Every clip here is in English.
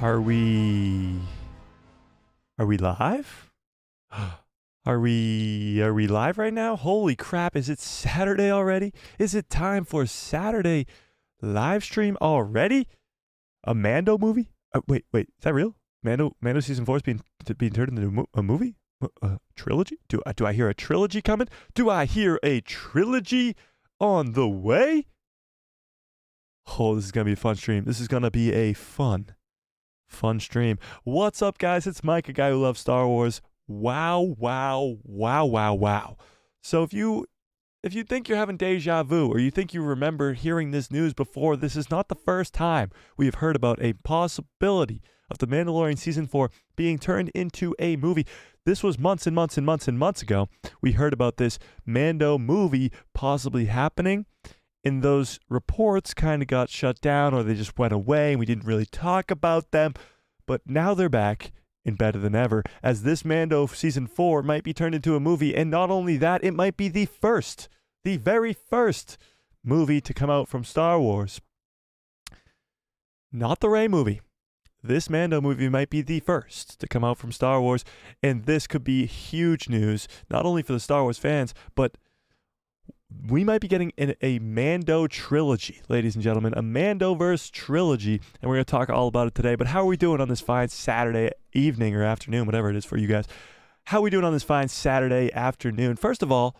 Are we live? Are we live right now? Holy crap, is it Saturday already? Is it time for Saturday live stream already? A Mando movie? Wait, is that real? Mando season 4 is being turned into a movie? A trilogy? Do I hear a trilogy coming? Do I hear a trilogy on the way? Oh, this is going to be a fun stream. This is going to be a fun stream. What's up, guys? It's Mike, a guy who loves Star Wars. Wow. So if you think you're having deja vu, or you think you remember hearing this news before, this is not the first time we have heard about a possibility of The Mandalorian Season 4 being turned into a movie. This was months and months ago. We heard about this Mando movie possibly happening, and those reports kind of got shut down, or they just went away and we didn't really talk about them. But now they're back and better than ever, as this Mando Season 4 might be turned into a movie. And not only that, it might be the very first movie to come out from Star Wars. Not the Rey movie. This Mando movie might be the first to come out from Star Wars, and this could be huge news, not only for the Star Wars fans, but we might be getting a Mando trilogy, ladies and gentlemen, a Mando-Verse trilogy, and we're going to talk all about it today. But how are we doing on this fine Saturday evening or afternoon, whatever it is for you guys? How are we doing on this fine Saturday afternoon? First of all,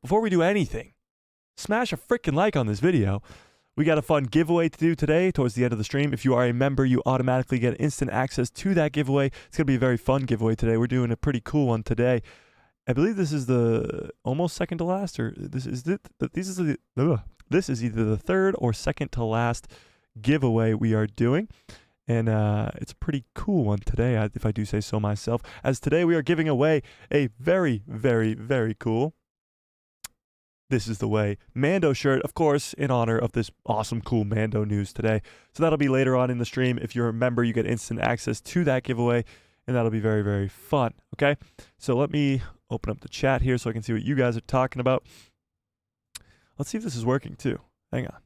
before we do anything, smash a freaking like on this video. We got a fun giveaway to do today towards the end of the stream. If you are a member, you automatically get instant access to that giveaway. It's going to be a very fun giveaway today. We're doing a pretty cool one today. I believe this is the almost second to last, or this is either the third or second to last giveaway we are doing. And it's a pretty cool one today, if I do say so myself, as today we are giving away a very, very, very cool This Is the Way Mando shirt, of course, in honor of this awesome, cool Mando news today. So that'll be later on in the stream. If you're a member, you get instant access to that giveaway, and that'll be very, very fun, okay? So let me open up the chat here so I can see what you guys are talking about. Let's see if this is working, too. Hang on.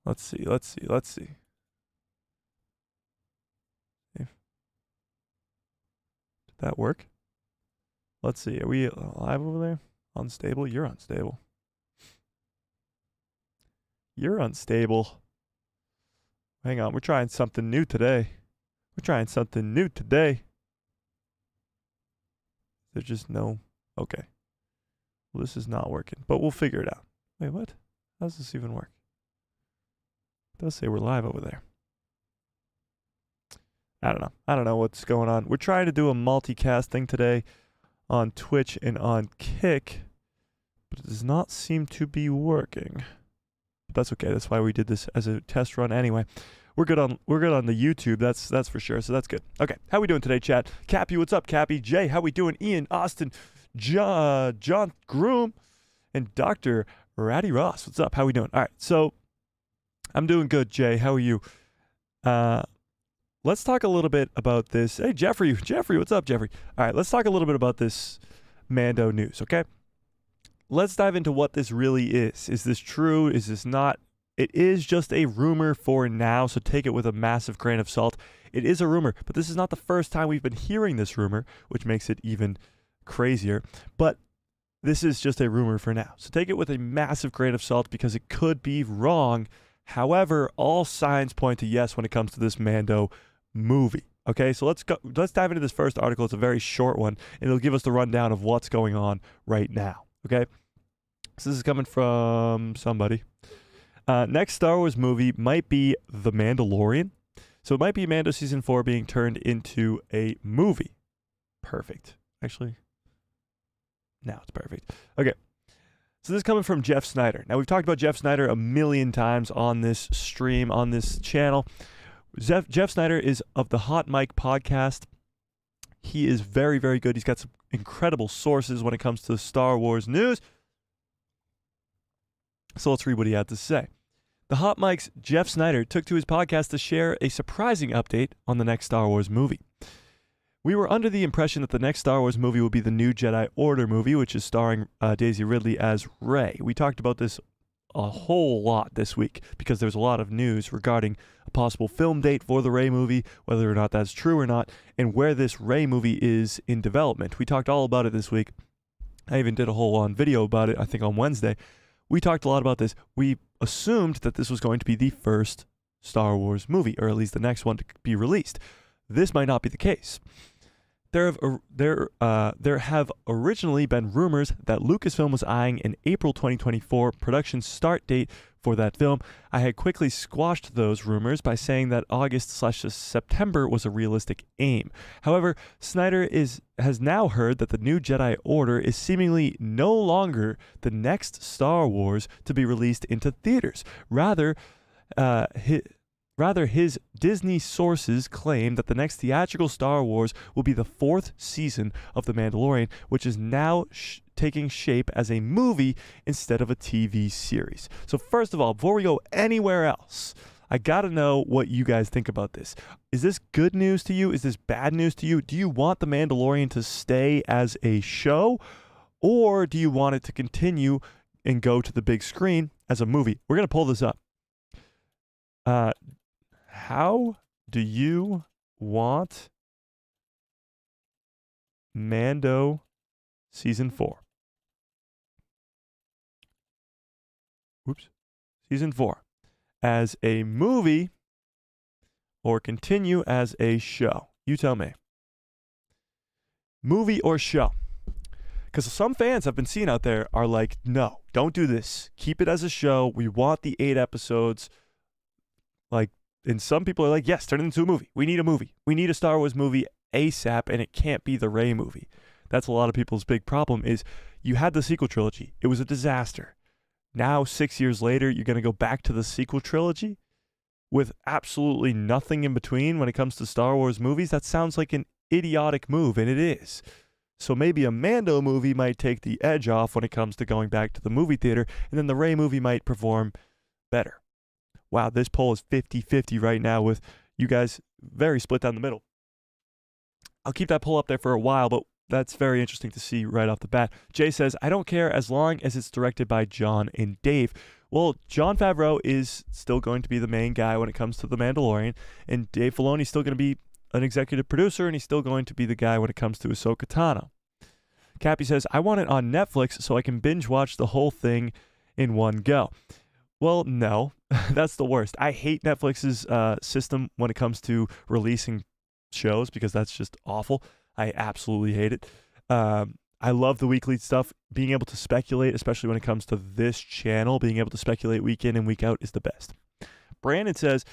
Let's see. Did that work? Let's see. Are we live over there? Unstable? You're unstable. You're unstable. Hang on. We're trying something new today. There's just no... Okay. Well, this is not working, but we'll figure it out. Wait, what? How does this even work? It does say we're live over there. I don't know what's going on. We're trying to do a multicast thing today on Twitch and on Kick, but it does not seem to be working. But that's okay. That's why we did this as a test run anyway. We're good on the YouTube. That's for sure. So that's good. Okay, how we doing today, chat? Cappy, what's up, Cappy? Jay, how we doing? Ian, Austin, John Groom, and Dr. Ratty Ross. What's up? How we doing? All right, so I'm doing good, Jay. How are you? Let's talk a little bit about this. Hey, Jeffrey, what's up, Jeffrey? All right, let's talk a little bit about this Mando news, okay? Let's dive into what this really is. Is this true? Is this not? It is just a rumor for now, so take it with a massive grain of salt. It is a rumor, but this is not the first time we've been hearing this rumor, which makes it even crazier. But this is just a rumor for now. So take it with a massive grain of salt because it could be wrong. However, all signs point to yes when it comes to this Mando movie. Okay, so let's dive into this first article. It's a very short one, and it'll give us the rundown of what's going on right now. Okay, so this is coming from somebody. Next Star Wars movie might be The Mandalorian. So it might be Mando Season 4 being turned into a movie. Perfect. Actually, now it's perfect. Okay. So this is coming from Jeff Snyder. Now, we've talked about Jeff Snyder a million times on this stream, on this channel. Jeff Snyder is of the Hot Mic podcast. He is very, very good. He's got some incredible sources when it comes to Star Wars news. So let's read what he had to say. The Hot Mic's Jeff Snyder took to his podcast to share a surprising update on the next Star Wars movie. We were under the impression that the next Star Wars movie would be the new Jedi Order movie, which is starring Daisy Ridley as Rey. We talked about this a whole lot this week because there's a lot of news regarding a possible film date for the Rey movie, whether or not that's true or not, and where this Rey movie is in development. We talked all about it this week. I even did a whole on video about it, I think on Wednesday. We talked a lot about this. We assumed that this was going to be the first Star Wars movie, or at least the next one to be released. This might not be the case. There have originally been rumors that Lucasfilm was eyeing an April 2024 production start date for that film. I had quickly squashed those rumors by saying that August/September was a realistic aim. However, Snyder has now heard that the new Jedi Order is seemingly no longer the next Star Wars to be released into theaters. Rather, his Disney sources claim that the next theatrical Star Wars will be the 4th season of The Mandalorian, which is now taking shape as a movie instead of a TV series. So first of all, before we go anywhere else, I gotta know what you guys think about this. Is this good news to you? Is this bad news to you? Do you want The Mandalorian to stay as a show, or do you want it to continue and go to the big screen as a movie? We're gonna pull this up. How do you want Mando Season 4? Season 4. As a movie or continue as a show? You tell me. Movie or show? Because some fans I've been seeing out there are like, no, don't do this. Keep it as a show. We want the 8 episodes. And some people are like, yes, turn it into a movie. We need a movie. We need a Star Wars movie ASAP, and it can't be the Rey movie. That's a lot of people's big problem is you had the sequel trilogy. It was a disaster. Now, 6 years later, you're going to go back to the sequel trilogy with absolutely nothing in between when it comes to Star Wars movies? That sounds like an idiotic move, and it is. So maybe a Mando movie might take the edge off when it comes to going back to the movie theater, and then the Rey movie might perform better. Wow, this poll is 50-50 right now with you guys very split down the middle. I'll keep that poll up there for a while, but that's very interesting to see right off the bat. Jay says, I don't care as long as it's directed by John and Dave. Well, Jon Favreau is still going to be the main guy when it comes to The Mandalorian, and Dave Filoni is still going to be an executive producer, and he's still going to be the guy when it comes to Ahsoka Tano. Cappy says, I want it on Netflix so I can binge watch the whole thing in one go. Well, no, that's the worst. I hate Netflix's system when it comes to releasing shows because that's just awful. I absolutely hate it. I love the weekly stuff. Being able to speculate, especially when it comes to this channel, being able to speculate week in and week out is the best. Brandon says,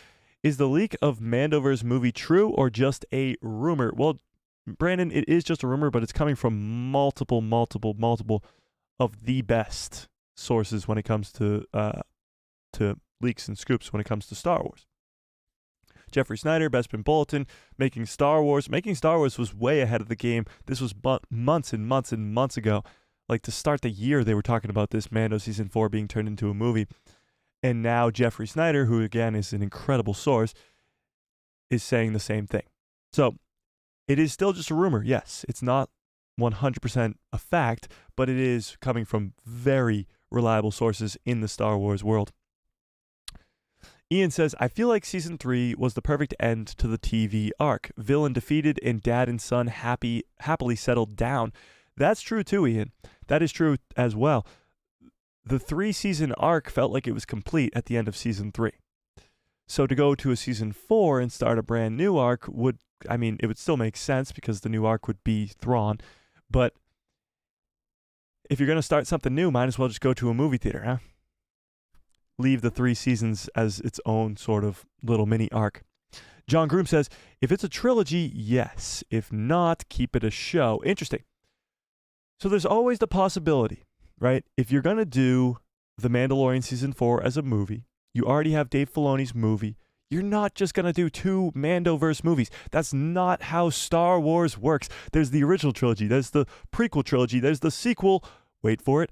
is the leak of Mando-Verse movie true or just a rumor? Well, Brandon, it is just a rumor, but it's coming from multiple of the best sources when it comes to leaks and scoops when it comes to Star Wars. Jeffrey Snyder, Bespin Bulletin, Making Star Wars. Making Star Wars was way ahead of the game. This was months and months and months ago. Like to start the year, they were talking about this Mando Season 4 being turned into a movie. And now Jeffrey Snyder, who again is an incredible source, is saying the same thing. So it is still just a rumor. Yes, it's not 100% a fact, but it is coming from very reliable sources in the Star Wars world. Ian says, I feel like Season 3 was the perfect end to the TV arc. Villain defeated and dad and son happily settled down. That's true too, Ian. That is true as well. The 3-season arc felt like it was complete at the end of Season 3. So to go to a Season 4 and start a brand new arc it would still make sense because the new arc would be Thrawn. But if you're going to start something new, might as well just go to a movie theater, huh? Leave the 3 seasons as its own sort of little mini arc. John Groom says, if it's a trilogy, yes. If not, keep it a show. Interesting. So there's always the possibility, right? If you're going to do The Mandalorian Season 4 as a movie, you already have Dave Filoni's movie. You're not just going to do 2 Mando-Verse movies. That's not how Star Wars works. There's the original trilogy. There's the prequel trilogy. There's the sequel, wait for it,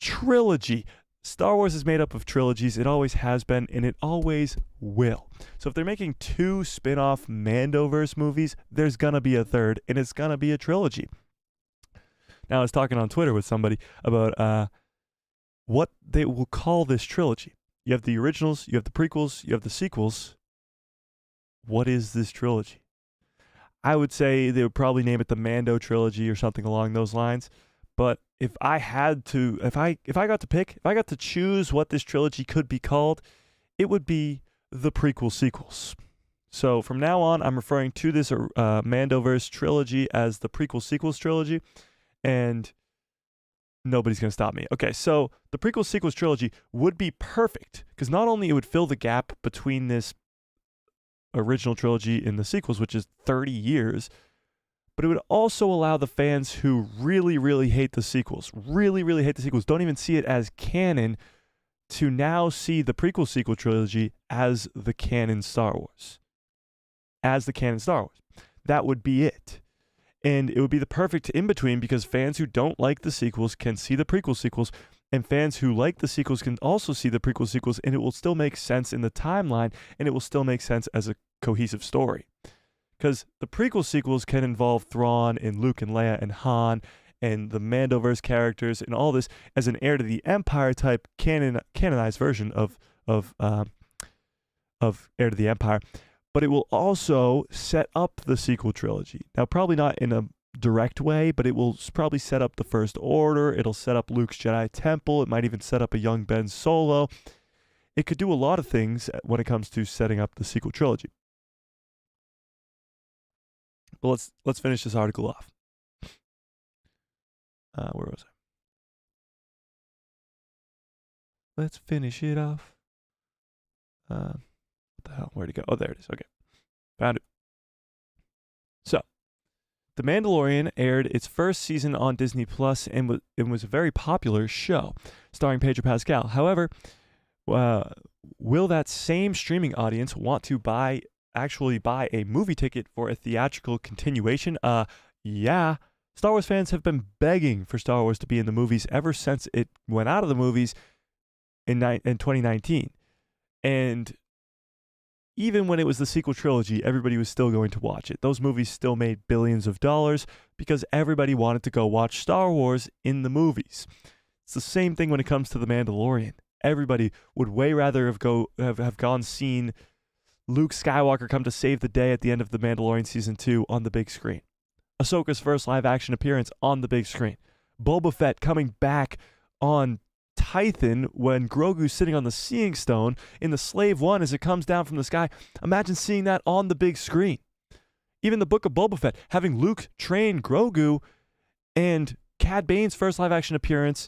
trilogy. Star Wars is made up of trilogies. It always has been, and it always will. So if they're making 2 spin-off Mando-Verse movies, there's gonna be a third, and it's gonna be a trilogy. Now, I was talking on Twitter with somebody about what they will call this trilogy. You have the originals, you have the prequels, you have the sequels. What is this trilogy? I would say they would probably name it the Mando trilogy or something along those lines. But if I had to, if I got to pick, if I got to choose what this trilogy could be called, it would be the prequel sequels. So from now on, I'm referring to this Mando-Verse trilogy as the prequel sequels trilogy, and nobody's going to stop me. Okay, so the prequel sequels trilogy would be perfect because not only it would fill the gap between this original trilogy and the sequels, which is 30 years, but it would also allow the fans who really, really hate the sequels, don't even see it as canon, to now see the prequel sequel trilogy as the canon Star Wars. That would be it. And it would be the perfect in-between because fans who don't like the sequels can see the prequel sequels, and fans who like the sequels can also see the prequel sequels, and it will still make sense in the timeline, and it will still make sense as a cohesive story. Because the prequel sequels can involve Thrawn and Luke and Leia and Han and the Mando-Verse characters and all this as an heir to the Empire type canonized version of Heir to the Empire. But it will also set up the sequel trilogy. Now, probably not in a direct way, but it will probably set up the First Order. It'll set up Luke's Jedi Temple. It might even set up a young Ben Solo. It could do a lot of things when it comes to setting up the sequel trilogy. But let's finish this article off. Where was I? Let's finish it off. What the hell? Where'd it go? Oh, there it is. Okay. Found it. So, The Mandalorian aired its first season on Disney Plus and was a very popular show, starring Pedro Pascal. However, will that same streaming audience want to actually buy a movie ticket for a theatrical continuation? Yeah. Star Wars fans have been begging for Star Wars to be in the movies ever since it went out of the movies in 2019. And even when it was the sequel trilogy, everybody was still going to watch it. Those movies still made billions of dollars because everybody wanted to go watch Star Wars in the movies. It's the same thing when it comes to The Mandalorian. Everybody would way rather have gone seen Luke Skywalker come to save the day at the end of The Mandalorian Season 2 on the big screen. Ahsoka's first live-action appearance on the big screen. Boba Fett coming back on Tython when Grogu's sitting on the Seeing Stone in the Slave One as it comes down from the sky. Imagine seeing that on the big screen. Even the Book of Boba Fett, having Luke train Grogu, and Cad Bane's first live-action appearance,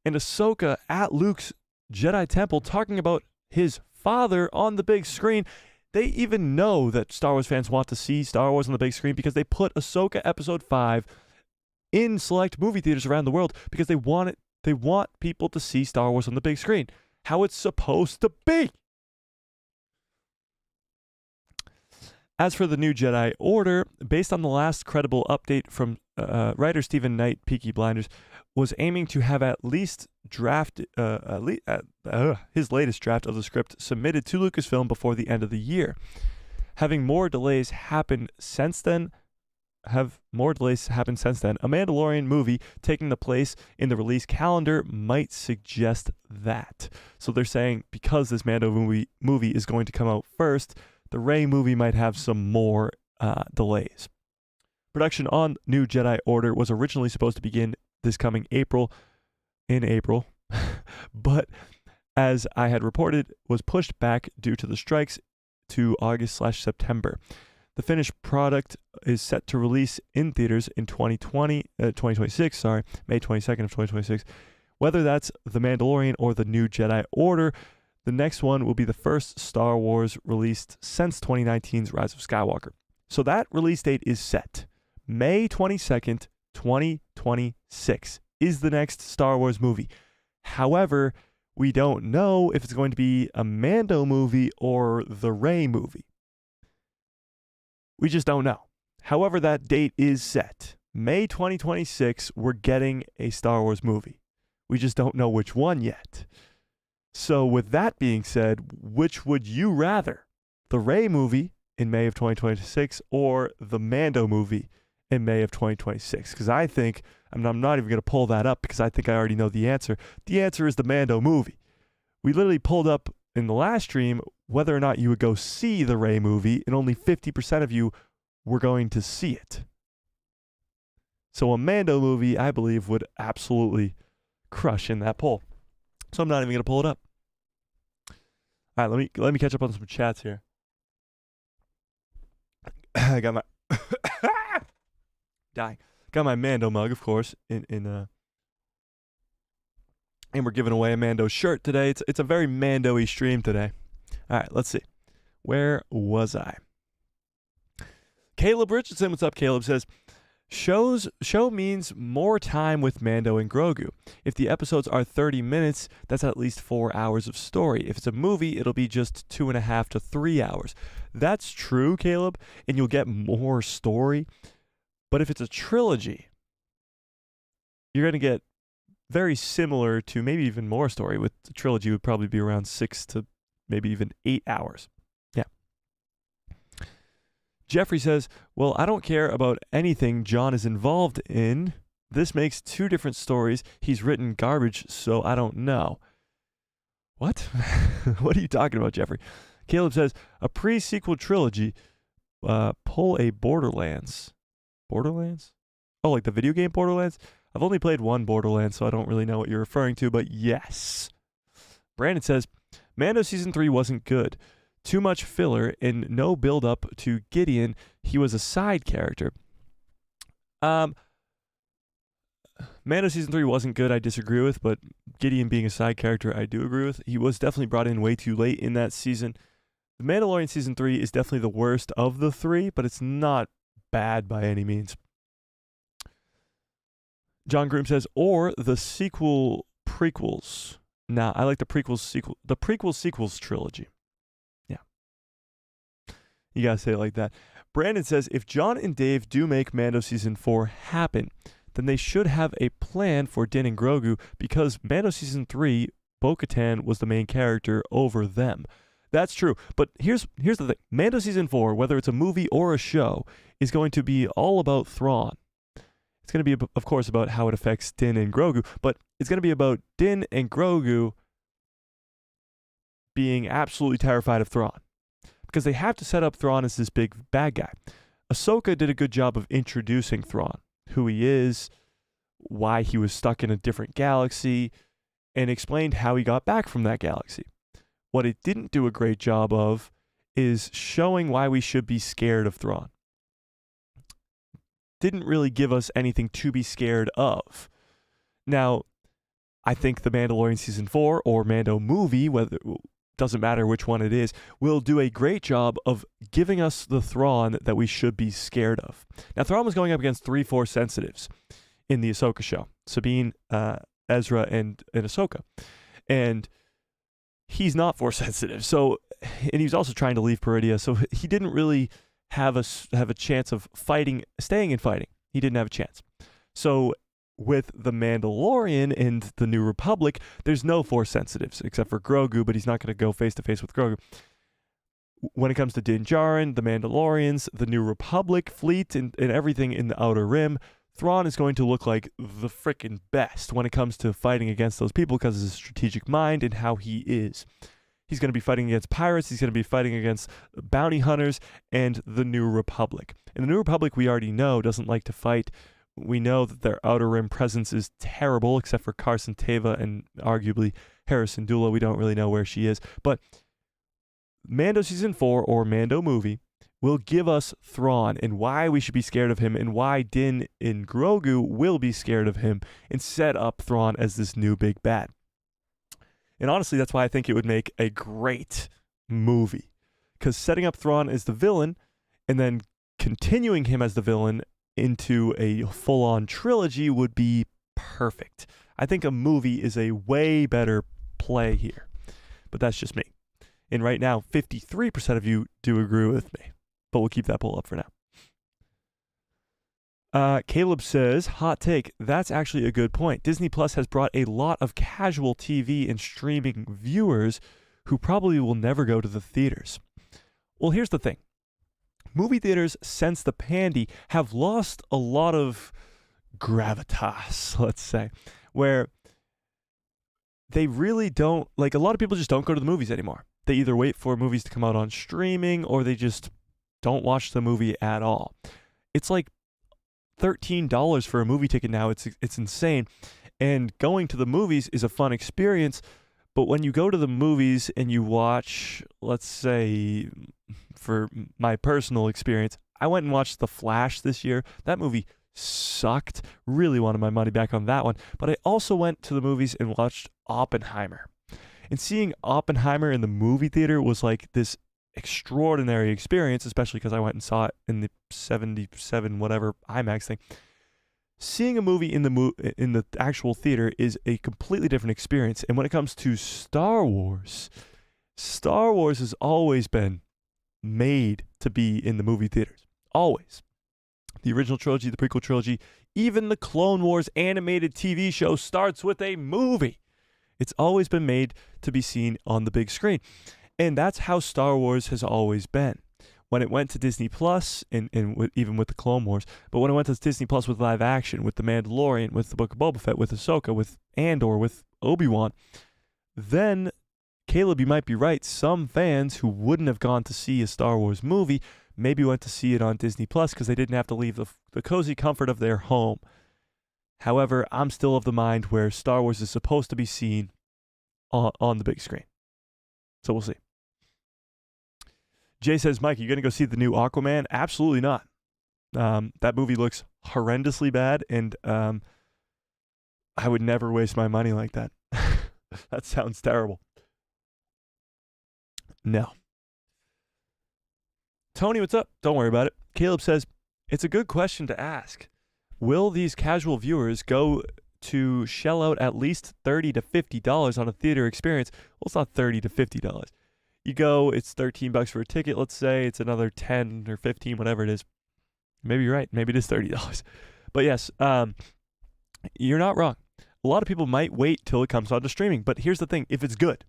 and Ahsoka at Luke's Jedi Temple talking about his father on the big screen. They even know that Star Wars fans want to see Star Wars on the big screen because they put Ahsoka Episode 5 in select movie theaters around the world because they want people to see Star Wars on the big screen. How it's supposed to be. As for the new Jedi Order, based on the last credible update from writer Stephen Knight, Peaky Blinders, was aiming to have his latest draft of the script submitted to Lucasfilm before the end of the year. Having more delays happen since then, a Mandalorian movie taking the place in the release calendar might suggest that. So they're saying because this Mando movie is going to come out first, the Rey movie might have some more delays. Production on New Jedi Order was originally supposed to begin this coming April, but as I had reported, was pushed back due to the strikes to August/September. The finished product is set to release in theaters in 2026, May 22nd of 2026. Whether that's The Mandalorian or The New Jedi Order, the next one will be the first Star Wars released since 2019's Rise of Skywalker. So that release date is set. May 22nd, 2026 is the next Star Wars movie. However, we don't know if it's going to be a Mando movie or the Rey movie. We just don't know. However, that date is set. May 2026, we're getting a Star Wars movie. We just don't know which one yet. So with that being said, which would you rather? The Rey movie in May of 2026 or the Mando movie in May of 2026? Because I think, I'm not even going to pull that up because I think I already know the answer. The answer is the Mando movie. We literally pulled up in the last stream whether or not you would go see the Rey movie, and only 50% of you were going to see it. So a Mando movie, I believe, would absolutely crush in that poll. So I'm not even going to pull it up. All right, let me catch up on some chats here. I got my dying. Got my Mando mug, of course, and we're giving away a Mando shirt today. It's a very Mando-y stream today. All right, let's see. Where was I? Caleb Richardson, what's up? Caleb says, show means more time with Mando and Grogu. If the episodes are 30 minutes, that's at least 4 hours of story. If it's a movie, it'll be just 2.5 to 3 hours. That's true, Caleb, and you'll get more story. But if it's a trilogy, you're going to get very similar to maybe even more story. With the trilogy, would probably be around 6 to maybe even 8 hours. Yeah. Jeffrey says, well, I don't care about anything John is involved in. This makes 2 different stories. He's written garbage, so I don't know. What? What are you talking about, Jeffrey? Caleb says, a pre-sequel trilogy, pull a Borderlands. Borderlands? Oh, like the video game Borderlands? I've only played one Borderlands, so I don't really know what you're referring to, but yes. Brandon says, Mando Season 3 wasn't good. Too much filler and no build-up to Gideon. He was a side character. Mando Season 3 wasn't good, I disagree with, but Gideon being a side character, I do agree with. He was definitely brought in way too late in that season. The Mandalorian Season 3 is definitely the worst of the 3, but it's not bad by any means. John Groom says, or the sequel prequels. Nah, I like the prequel sequels trilogy. Yeah. You gotta say it like that. Brandon says, if John and Dave do make Mando Season 4 happen, then they should have a plan for Din and Grogu, because Mando Season 3, Bo-Katan was the main character over them. That's true. But here's the thing. Mando Season 4, whether it's a movie or a show, is going to be all about Thrawn. It's going to be, of course, about how it affects Din and Grogu, but it's going to be about Din and Grogu being absolutely terrified of Thrawn, because they have to set up Thrawn as this big bad guy. Ahsoka did a good job of introducing Thrawn, who he is, why he was stuck in a different galaxy, and explained how he got back from that galaxy. What it didn't do a great job of is showing why we should be scared of Thrawn. Didn't really give us anything to be scared of. Now, I think the Mandalorian Season 4 or Mando movie, doesn't matter which one it is, will do a great job of giving us the Thrawn that we should be scared of. Now, Thrawn was going up against 3 Force sensitives in the Ahsoka show. Sabine, Ezra, and Ahsoka. And he's not Force sensitive. So, and he was also trying to leave Peridia, so he didn't really have a chance of staying and fighting. He didn't have a chance. So with the Mandalorian and the New Republic, there's no Force sensitives except for Grogu, but he's not going to go face to face with Grogu. When it comes to Din Djarin, the Mandalorians, the New Republic fleet, and everything in the Outer Rim, Thrawn is going to look like the frickin' best when it comes to fighting against those people because of his strategic mind and how he is. He's going to be fighting against pirates. He's going to be fighting against bounty hunters and the New Republic. And the New Republic, we already know, doesn't like to fight. We know that their Outer Rim presence is terrible, except for Carson Teva and arguably Harrison Dula. We don't really know where she is. But Mando Season 4 or Mando movie will give us Thrawn and why we should be scared of him and why Din and Grogu will be scared of him and set up Thrawn as this new big bad. And honestly, that's why I think it would make a great movie. Because setting up Thrawn as the villain and then continuing him as the villain into a full-on trilogy would be perfect. I think a movie is a way better play here. But that's just me. And right now, 53% of you do agree with me. But we'll keep that poll up for now. Caleb says, hot take, that's actually a good point. Disney Plus has brought a lot of casual TV and streaming viewers who probably will never go to the theaters. Well, here's the thing. Movie theaters, since the pandy, have lost a lot of gravitas, let's say, where they really don't, like, a lot of people just don't go to the movies anymore. They either wait for movies to come out on streaming or they just don't watch the movie at all. It's like $13 for a movie ticket now. It's insane. And going to the movies is a fun experience, but when you go to the movies and you watch, let's say, for my personal experience, I went and watched The Flash this year. That movie sucked. Really wanted my money back on that one. But I also went to the movies and watched Oppenheimer. And seeing Oppenheimer in the movie theater was like this extraordinary experience, especially because I went and saw it in the 77 whatever IMAX thing. Seeing a movie in the actual theater is a completely different experience. And when it comes to Star Wars has always been made to be in the movie theaters. Always. The original trilogy, the prequel trilogy, even the Clone Wars animated TV show starts with a movie. It's always been made to be seen on the big screen. And that's how Star Wars has always been. When it went to Disney Plus, and even with the Clone Wars, but when it went to Disney Plus with live action, with The Mandalorian, with the Book of Boba Fett, with Ahsoka, with Andor, with Obi-Wan, then, Caleb, you might be right, some fans who wouldn't have gone to see a Star Wars movie maybe went to see it on Disney Plus because they didn't have to leave the cozy comfort of their home. However, I'm still of the mind where Star Wars is supposed to be seen on the big screen. So we'll see. Jay says, Mike, you going to go see the new Aquaman? Absolutely not. That movie looks horrendously bad, and I would never waste my money like that. That sounds terrible. No. Tony, what's up? Don't worry about it. Caleb says, it's a good question to ask. Will these casual viewers go to shell out at least $30 to $50 on a theater experience? Well, it's not $30 to $50. You go, it's $13 for a ticket, let's say. It's another 10 or 15, whatever it is. Maybe you're right. Maybe it is $30. But yes, you're not wrong. A lot of people might wait till it comes onto streaming. But here's the thing. If it's good,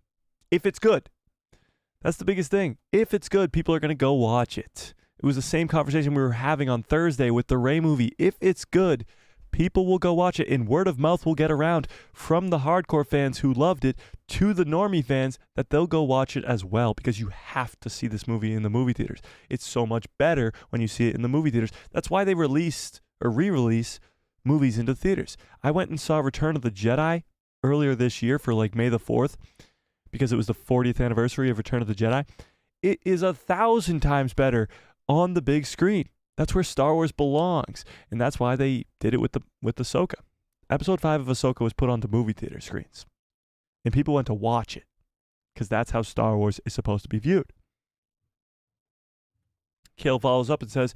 that's the biggest thing. If it's good, people are going to go watch it. It was the same conversation we were having on Thursday with the Rey movie. If it's good, people will go watch it, and word of mouth will get around from the hardcore fans who loved it to the normie fans that they'll go watch it as well, because you have to see this movie in the movie theaters. It's so much better when you see it in the movie theaters. That's why they release movies into theaters. I went and saw Return of the Jedi earlier this year for like May the 4th because it was the 40th anniversary of Return of the Jedi. It is 1,000 times better on the big screen. That's where Star Wars belongs, and that's why they did it with Ahsoka. Episode 5 of Ahsoka was put onto movie theater screens, and people went to watch it because that's how Star Wars is supposed to be viewed. Kale follows up and says,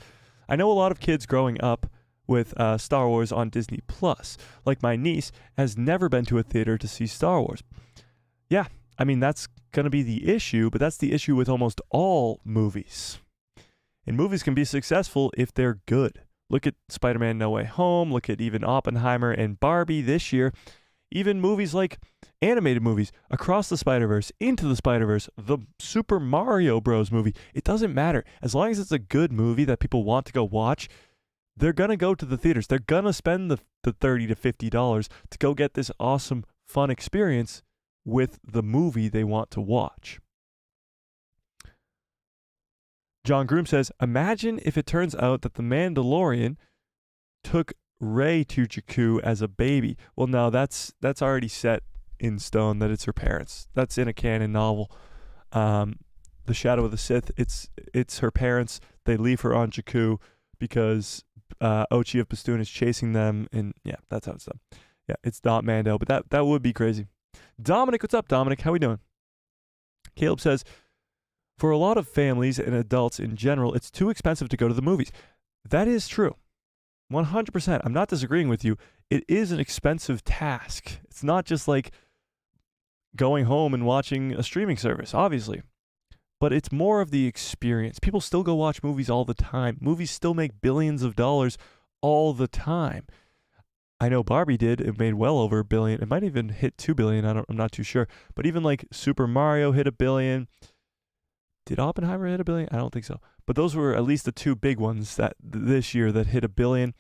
I know a lot of kids growing up with Star Wars on Disney Plus. Like my niece has never been to a theater to see Star Wars. Yeah, I mean, that's going to be the issue, but that's the issue with almost all movies. And movies can be successful if they're good. Look at Spider-Man No Way Home. Look at even Oppenheimer and Barbie this year. Even movies like animated movies, Across the Spider-Verse, Into the Spider-Verse, the Super Mario Bros. Movie. It doesn't matter. As long as it's a good movie that people want to go watch, they're going to go to the theaters. They're going to spend the $30 to $50 to go get this awesome, fun experience with the movie they want to watch. John Groom says, imagine if it turns out that the Mandalorian took Rey to Jakku as a baby. Well, no, that's already set in stone that it's her parents. That's in a canon novel. The Shadow of the Sith, it's her parents. They leave her on Jakku because Ochi of Bastoon is chasing them, and yeah, that's how it's done. Yeah, it's not Mando, but that would be crazy. Dominic, what's up, Dominic? How we doing? Caleb says, for a lot of families and adults in general, it's too expensive to go to the movies. That is true. 100%. I'm not disagreeing with you. It is an expensive task. It's not just like going home and watching a streaming service, obviously. But it's more of the experience. People still go watch movies all the time. Movies still make billions of dollars all the time. I know Barbie did. It made well over $1 billion. It might even hit $2 billion. I'm not too sure. But even like Super Mario hit $1 billion. Did Oppenheimer hit $1 billion? I don't think so. But those were at least the two big ones that this year that hit $1 billion.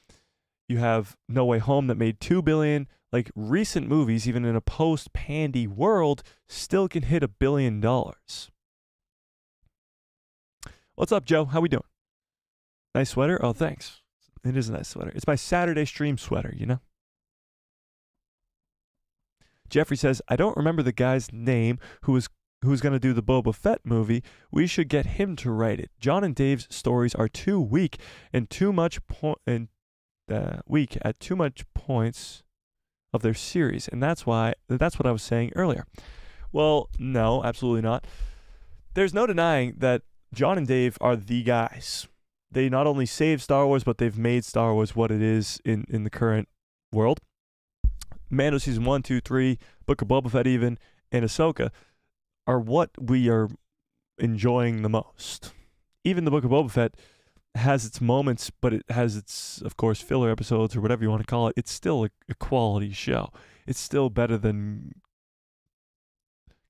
You have No Way Home that made $2 billion. Like recent movies, even in a post-Pandy world, still can hit $1 billion. What's up, Joe? How we doing? Nice sweater? Oh, thanks. It is a nice sweater. It's my Saturday stream sweater, you know? Jeffrey says, I don't remember the guy's name who's going to do the Boba Fett movie. We should get him to write it. John and Dave's stories are too weak and too much weak at too much points of their series, and that's what I was saying earlier. Well, no, absolutely not. There's no denying that John and Dave are the guys. They not only saved Star Wars, but they've made Star Wars what it is in the current world. Mando Season 1, 2, 3, Book of Boba Fett even, and Ahsoka are what we are enjoying the most. Even the Book of Boba Fett has its moments, but it has its, of course, filler episodes or whatever you want to call it. It's still a quality show. It's still better than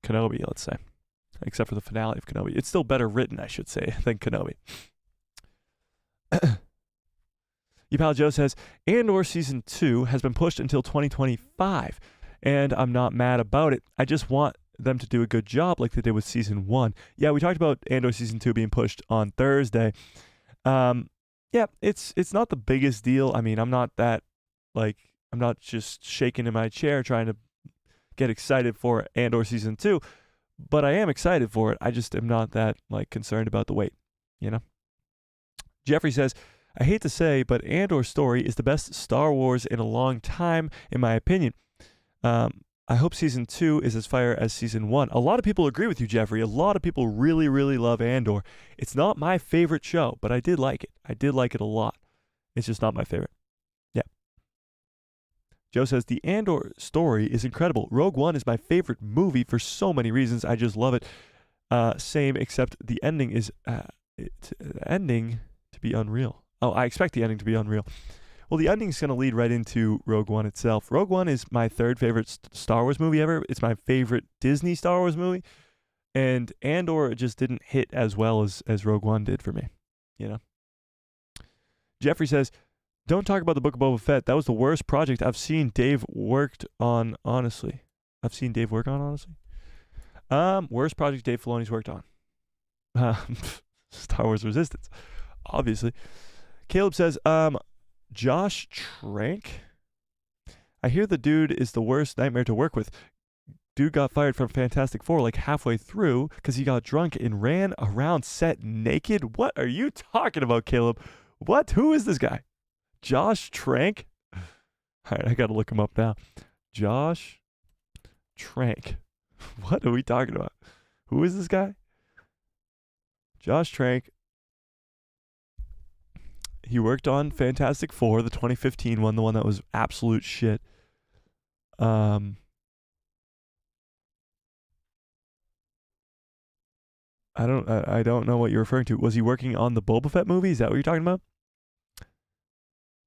Kenobi, let's say, except for the finale of Kenobi. It's still better written, I should say, than Kenobi. Ypal Joe says, Andor Season 2 has been pushed until 2025, and I'm not mad about it. I just want them to do a good job like they did with Season 1. Yeah, we talked about Andor Season 2 being pushed on Thursday. Yeah, it's not the biggest deal. I mean, I'm not just shaking in my chair trying to get excited for Andor Season 2, but I am excited for it. I just am not that, concerned about the wait, you know? Jeffrey says, I hate to say, but Andor's story is the best Star Wars in a long time, in my opinion. I hope Season 2 is as fire as Season 1. A lot of people agree with you, Jeffrey. A lot of people really, really love Andor. It's not my favorite show, but I did like it. I did like it a lot. It's just not my favorite. Yeah. Joe says, the Andor story is incredible. Rogue One is my favorite movie for so many reasons. I just love it. Same, except the ending is... ending to be unreal. Oh, I expect the ending to be unreal. Well, the ending's going to lead right into Rogue One itself. Rogue One is my third favorite Star Wars movie ever. It's my favorite Disney Star Wars movie. And Andor just didn't hit as well as Rogue One did for me, you know? Jeffrey says, don't talk about the Book of Boba Fett. That was the worst project I've seen Dave worked on, honestly. Worst project Dave Filoni's worked on. Star Wars Resistance, obviously. Caleb says, Josh Trank? I hear the dude is the worst nightmare to work with. Dude got fired from Fantastic Four halfway through because he got drunk and ran around set naked. What are you talking about, Caleb? What? Who is this guy? Josh Trank? All right, I got to look him up now. Josh Trank. What are we talking about? Who is this guy? Josh Trank. He worked on Fantastic Four, the 2015 one, the one that was absolute shit. I don't know what you're referring to. Was he working on the Boba Fett movie? Is that what you're talking about?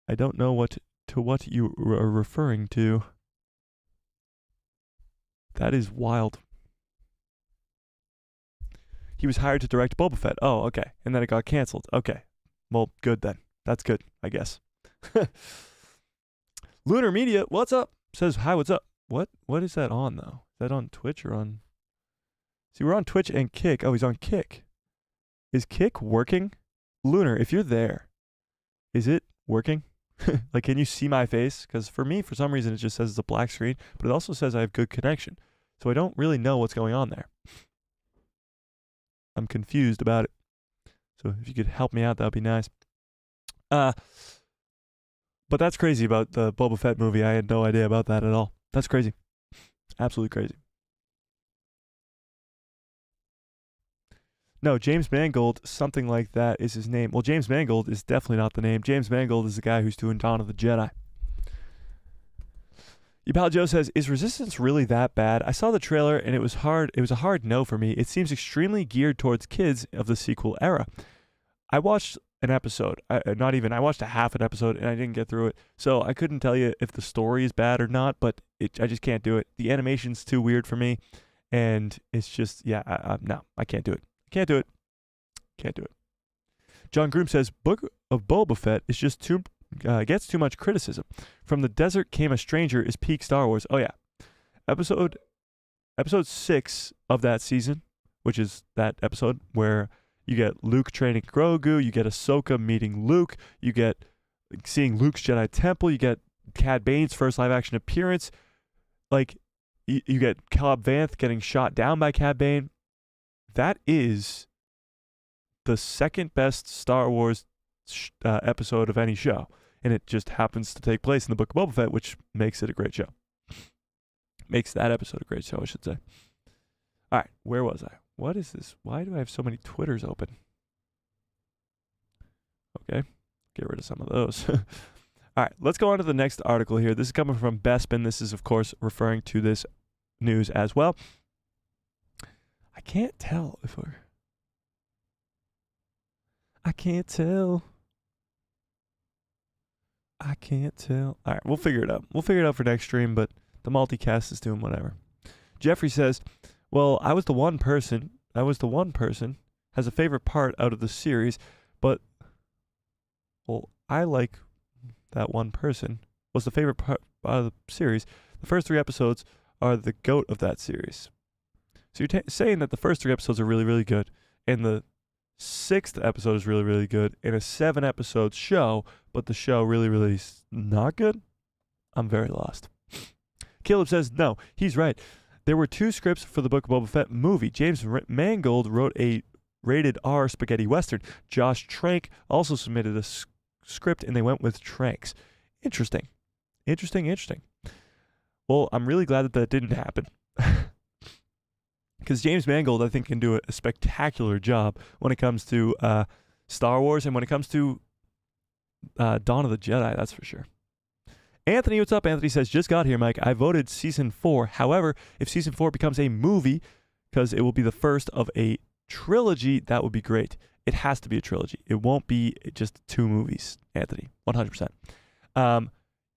I don't know what you are referring to. That is wild. He was hired to direct Boba Fett. Oh, okay. And then it got canceled. Okay. Well, good then. That's good, I guess. Lunar Media, what's up? Says, hi, what's up? What is that on, though? Is that on Twitch or on... See, we're on Twitch and Kick. Oh, he's on Kick. Is Kick working? Lunar, if you're there, is it working? Can you see my face? Because for me, for some reason, it just says it's a black screen, but it also says I have good connection. So I don't really know what's going on there. I'm confused about it. So if you could help me out, that would be nice. But that's crazy about the Boba Fett movie. I had no idea about that at all. That's crazy. Absolutely crazy. No, James Mangold, something like that is his name. Well, James Mangold is definitely not the name. James Mangold is the guy who's doing Dawn of the Jedi. Ypal Joe says, is Resistance really that bad? I saw the trailer and it was hard. It was a hard no for me. It seems extremely geared towards kids of the sequel era. I watched an episode. Not even. I watched a half an episode and I didn't get through it. So I couldn't tell you if the story is bad or not, but I just can't do it. The animation's too weird for me. And it's just, no, I can't do it. Can't do it. Can't do it. John Groom says, Book of Boba Fett is just gets too much criticism. From the desert came a stranger is peak Star Wars. Oh, yeah. Episode 6 of that season, which is that episode where you get Luke training Grogu, you get Ahsoka meeting Luke, you get seeing Luke's Jedi Temple, you get Cad Bane's first live-action appearance, like, you get Cobb Vanth getting shot down by Cad Bane. That is the second best Star Wars episode of any show, and it just happens to take place in the Book of Boba Fett, which makes it a great show. Makes that episode a great show, I should say. All right, where was I? What is this? Why do I have so many Twitters open? Okay, get rid of some of those. All right, let's go on to the next article here. This is coming from Bespin. This is, of course, referring to this news as well. I can't tell if we're... I can't tell. I can't tell. All right, we'll figure it out. We'll figure it out for next stream, but the multicast is doing whatever. Jeffrey says, well, I was the one person, has a favorite part out of the series, but, well, I like that one person was the favorite part out of the series. The first 3 episodes are the GOAT of that series. So you're saying that the first 3 episodes are really, really good, and the 6th episode is really, really good, and a 7-episode show, but the show really, really is not good? I'm very lost. Caleb says, no, he's right. There were 2 scripts for the Book of Boba Fett movie. James Mangold wrote a rated R spaghetti western. Josh Trank also submitted a script, and they went with Trank's. Interesting. Well, I'm really glad that didn't happen. Because James Mangold, I think, can do a spectacular job when it comes to Star Wars and when it comes to Dawn of the Jedi, that's for sure. Anthony, what's up? Anthony says, just got here, Mike. I voted season 4. However, if season 4 becomes a movie, because it will be the first of a trilogy, that would be great. It has to be a trilogy. It won't be just 2 movies, Anthony. 100%.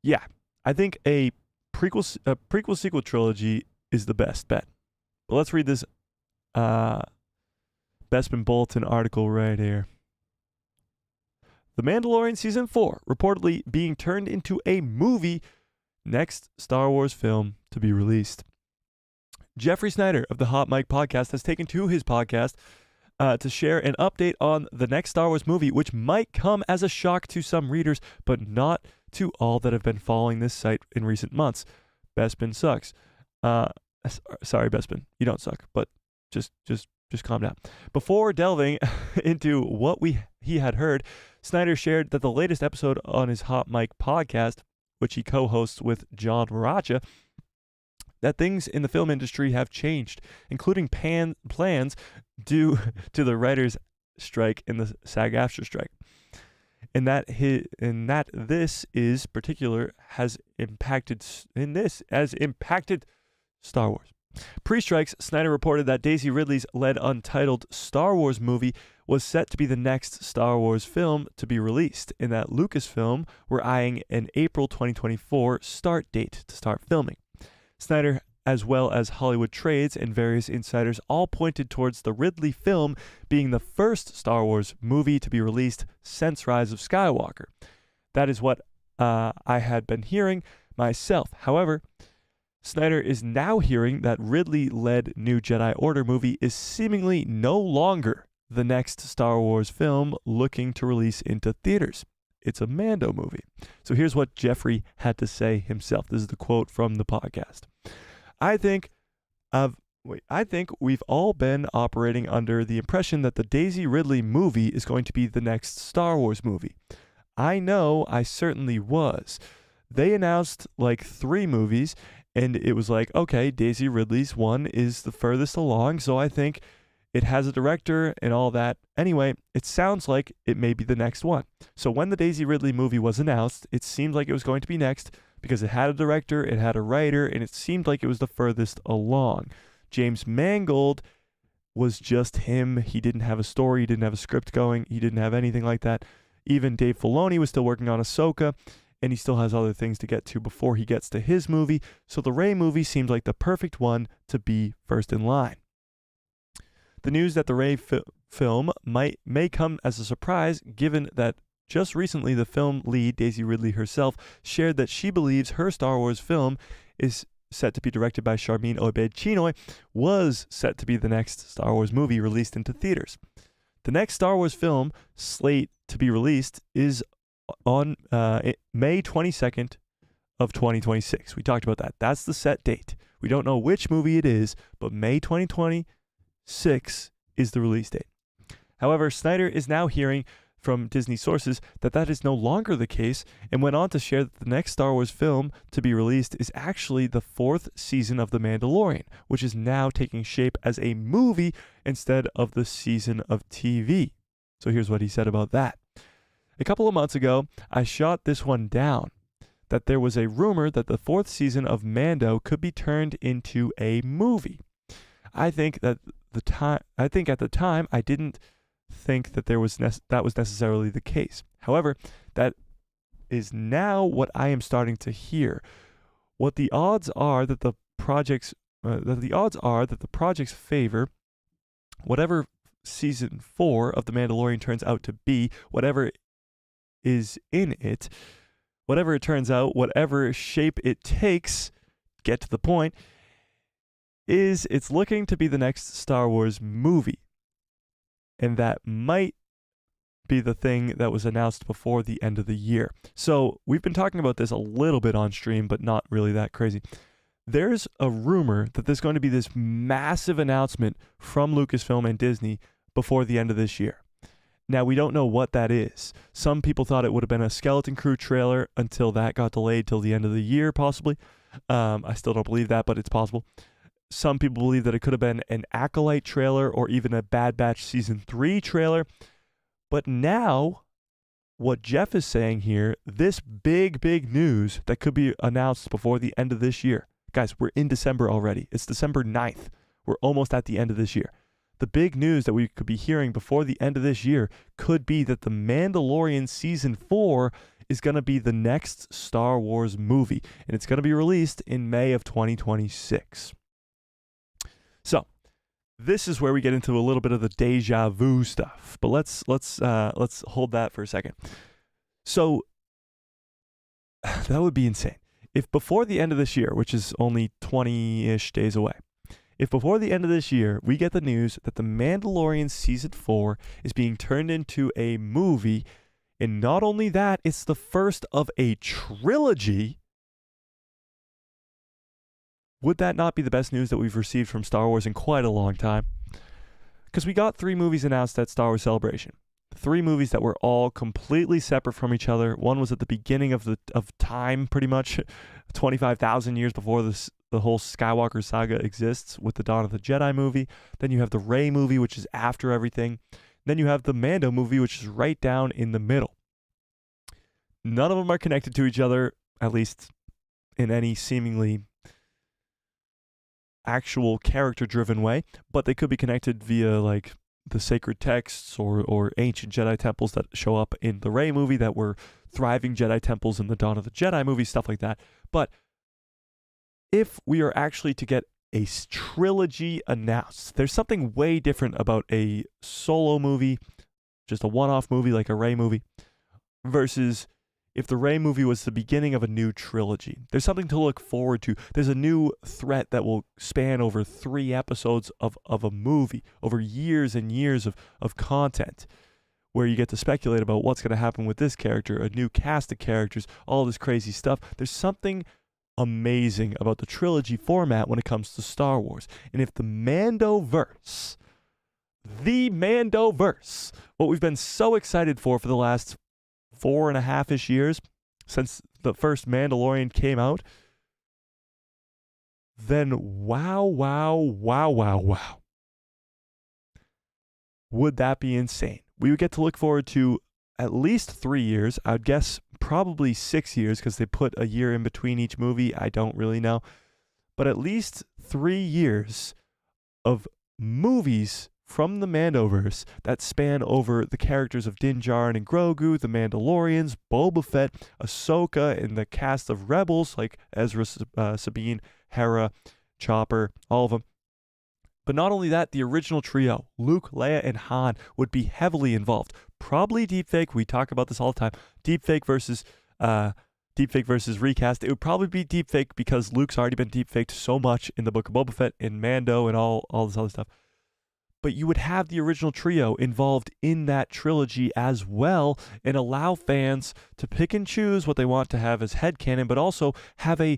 Yeah, I think a prequel sequel trilogy is the best bet. But let's read this Bespin Bulletin article right here. The Mandalorian Season 4 reportedly being turned into a movie, next Star Wars film to be released. Jeffrey Snyder of the Hot Mic podcast has taken to his podcast to share an update on the next Star Wars movie, which might come as a shock to some readers, but not to all that have been following this site in recent months. Bespin sucks. Sorry, Bespin, you don't suck, but just calm down. Before delving into what he had heard, Snyder shared that the latest episode on his Hot Mic podcast, which he co-hosts with John Maracha, that things in the film industry have changed, including plans due to the writers' strike and the SAG-AFTRA strike, and that this is particular has impacted Star Wars. Pre-strikes, Snyder reported that Daisy Ridley's led untitled Star Wars movie was set to be the next Star Wars film to be released, and that Lucasfilm were eyeing an April 2024 start date to start filming. Snyder, as well as Hollywood Trades and various insiders, all pointed towards the Ridley film being the first Star Wars movie to be released since Rise of Skywalker. That is what I had been hearing myself. However, Snyder is now hearing that Ridley-led New Jedi Order movie is seemingly no longer the next Star Wars film looking to release into theaters. It's a Mando movie. So here's what Jeffrey had to say himself. This is the quote from the podcast. I think we've all been operating under the impression that the Daisy Ridley movie is going to be the next Star Wars movie. I know I certainly was. They announced like 3 movies, and it was like, okay, Daisy Ridley's one is the furthest along, so I think it has a director and all that. Anyway, it sounds like it may be the next one. So when the Daisy Ridley movie was announced, it seemed like it was going to be next because it had a director, it had a writer, and it seemed like it was the furthest along. James Mangold was just him. He didn't have a story. He didn't have a script going. He didn't have anything like that. Even Dave Filoni was still working on Ahsoka, and he still has other things to get to before he gets to his movie. So the Rey movie seemed like the perfect one to be first in line. The news that the Rey film may come as a surprise, given that just recently the film lead, Daisy Ridley herself, shared that she believes her Star Wars film is set to be directed by Sharmeen Obaid-Chinoy, was set to be the next Star Wars movie released into theaters. The next Star Wars film slate to be released is on May 22nd of 2026. We talked about that. That's the set date. We don't know which movie it is, but May 2026 is the release date. However, Snyder is now hearing from Disney sources that is no longer the case, and went on to share that the next Star Wars film to be released is actually the 4th season of The Mandalorian, which is now taking shape as a movie instead of the season of TV. So here's what he said about that. A couple of months ago, I shot this one down, that there was a rumor that the 4th season of Mando could be turned into a movie. I think at the time I didn't think that that was necessarily the case. However, that is now what I am starting to hear. What the odds are that the projects favor whatever season 4 of The Mandalorian turns out to be, whatever is in it, whatever it turns out, whatever shape it takes, get to the point, is it's looking to be the next Star Wars movie. And that might be the thing that was announced before the end of the year. So we've been talking about this a little bit on stream, but not really that crazy. There's a rumor that there's going to be this massive announcement from Lucasfilm and Disney before the end of this year. Now, we don't know what that is. Some people thought it would have been a Skeleton Crew trailer until that got delayed till the end of the year, possibly. I still don't believe that, but it's possible. Some people believe that it could have been an Acolyte trailer or even a Bad Batch Season 3 trailer. But now, what Jeff is saying here, this big news that could be announced before the end of this year. Guys, we're in December already. It's December 9th. We're almost at the end of this year. The big news that we could be hearing before the end of this year could be that The Mandalorian Season 4 is going to be the next Star Wars movie. And it's going to be released in May of 2026. So, this is where we get into a little bit of the deja vu stuff. But let's hold that for a second. So, that would be insane. If before the end of this year, which is only 20-ish days away, if before the end of this year we get the news that The Mandalorian Season 4 is being turned into a movie, and not only that, it's the first of a trilogy, would that not be the best news that we've received from Star Wars in quite a long time? Because we got 3 movies announced at Star Wars Celebration. 3 movies that were all completely separate from each other. One was at the beginning of time, pretty much 25,000 years before the whole Skywalker saga exists, with the Dawn of the Jedi movie. Then you have the Rey movie, which is after everything. Then you have the Mando movie, which is right down in the middle. None of them are connected to each other, at least in any seemingly actual character-driven way, but they could be connected via like the sacred texts or ancient Jedi temples that show up in the Rey movie that were thriving Jedi temples in the Dawn of the Jedi movie, stuff like that. But if we are actually to get a trilogy announced, there's something way different about a solo movie, just a one-off movie like a Rey movie, versus if the Rey movie was the beginning of a new trilogy. There's something to look forward to. There's a new threat that will span over 3 episodes of a movie, over years and years of content, where you get to speculate about what's going to happen with this character, a new cast of characters, all this crazy stuff. There's something amazing about the trilogy format when it comes to Star Wars. And if the Mando-Verse, what we've been so excited for the last 4.5-ish years since the first Mandalorian came out, then wow. Would that be insane? We would get to look forward to at least 3 years. I would guess probably 6 years because they put a year in between each movie. I don't really know. But at least 3 years of movies from the Mando-Verse that span over the characters of Din Djarin and Grogu, the Mandalorians, Boba Fett, Ahsoka, and the cast of Rebels like Ezra, Sabine, Hera, Chopper, all of them. But not only that, the original trio, Luke, Leia, and Han, would be heavily involved. Probably deepfake. We talk about this all the time. Deepfake versus recast. It would probably be deepfake because Luke's already been deepfaked so much in the Book of Boba Fett, in Mando, and all this other stuff. But you would have the original trio involved in that trilogy as well and allow fans to pick and choose what they want to have as headcanon, but also have a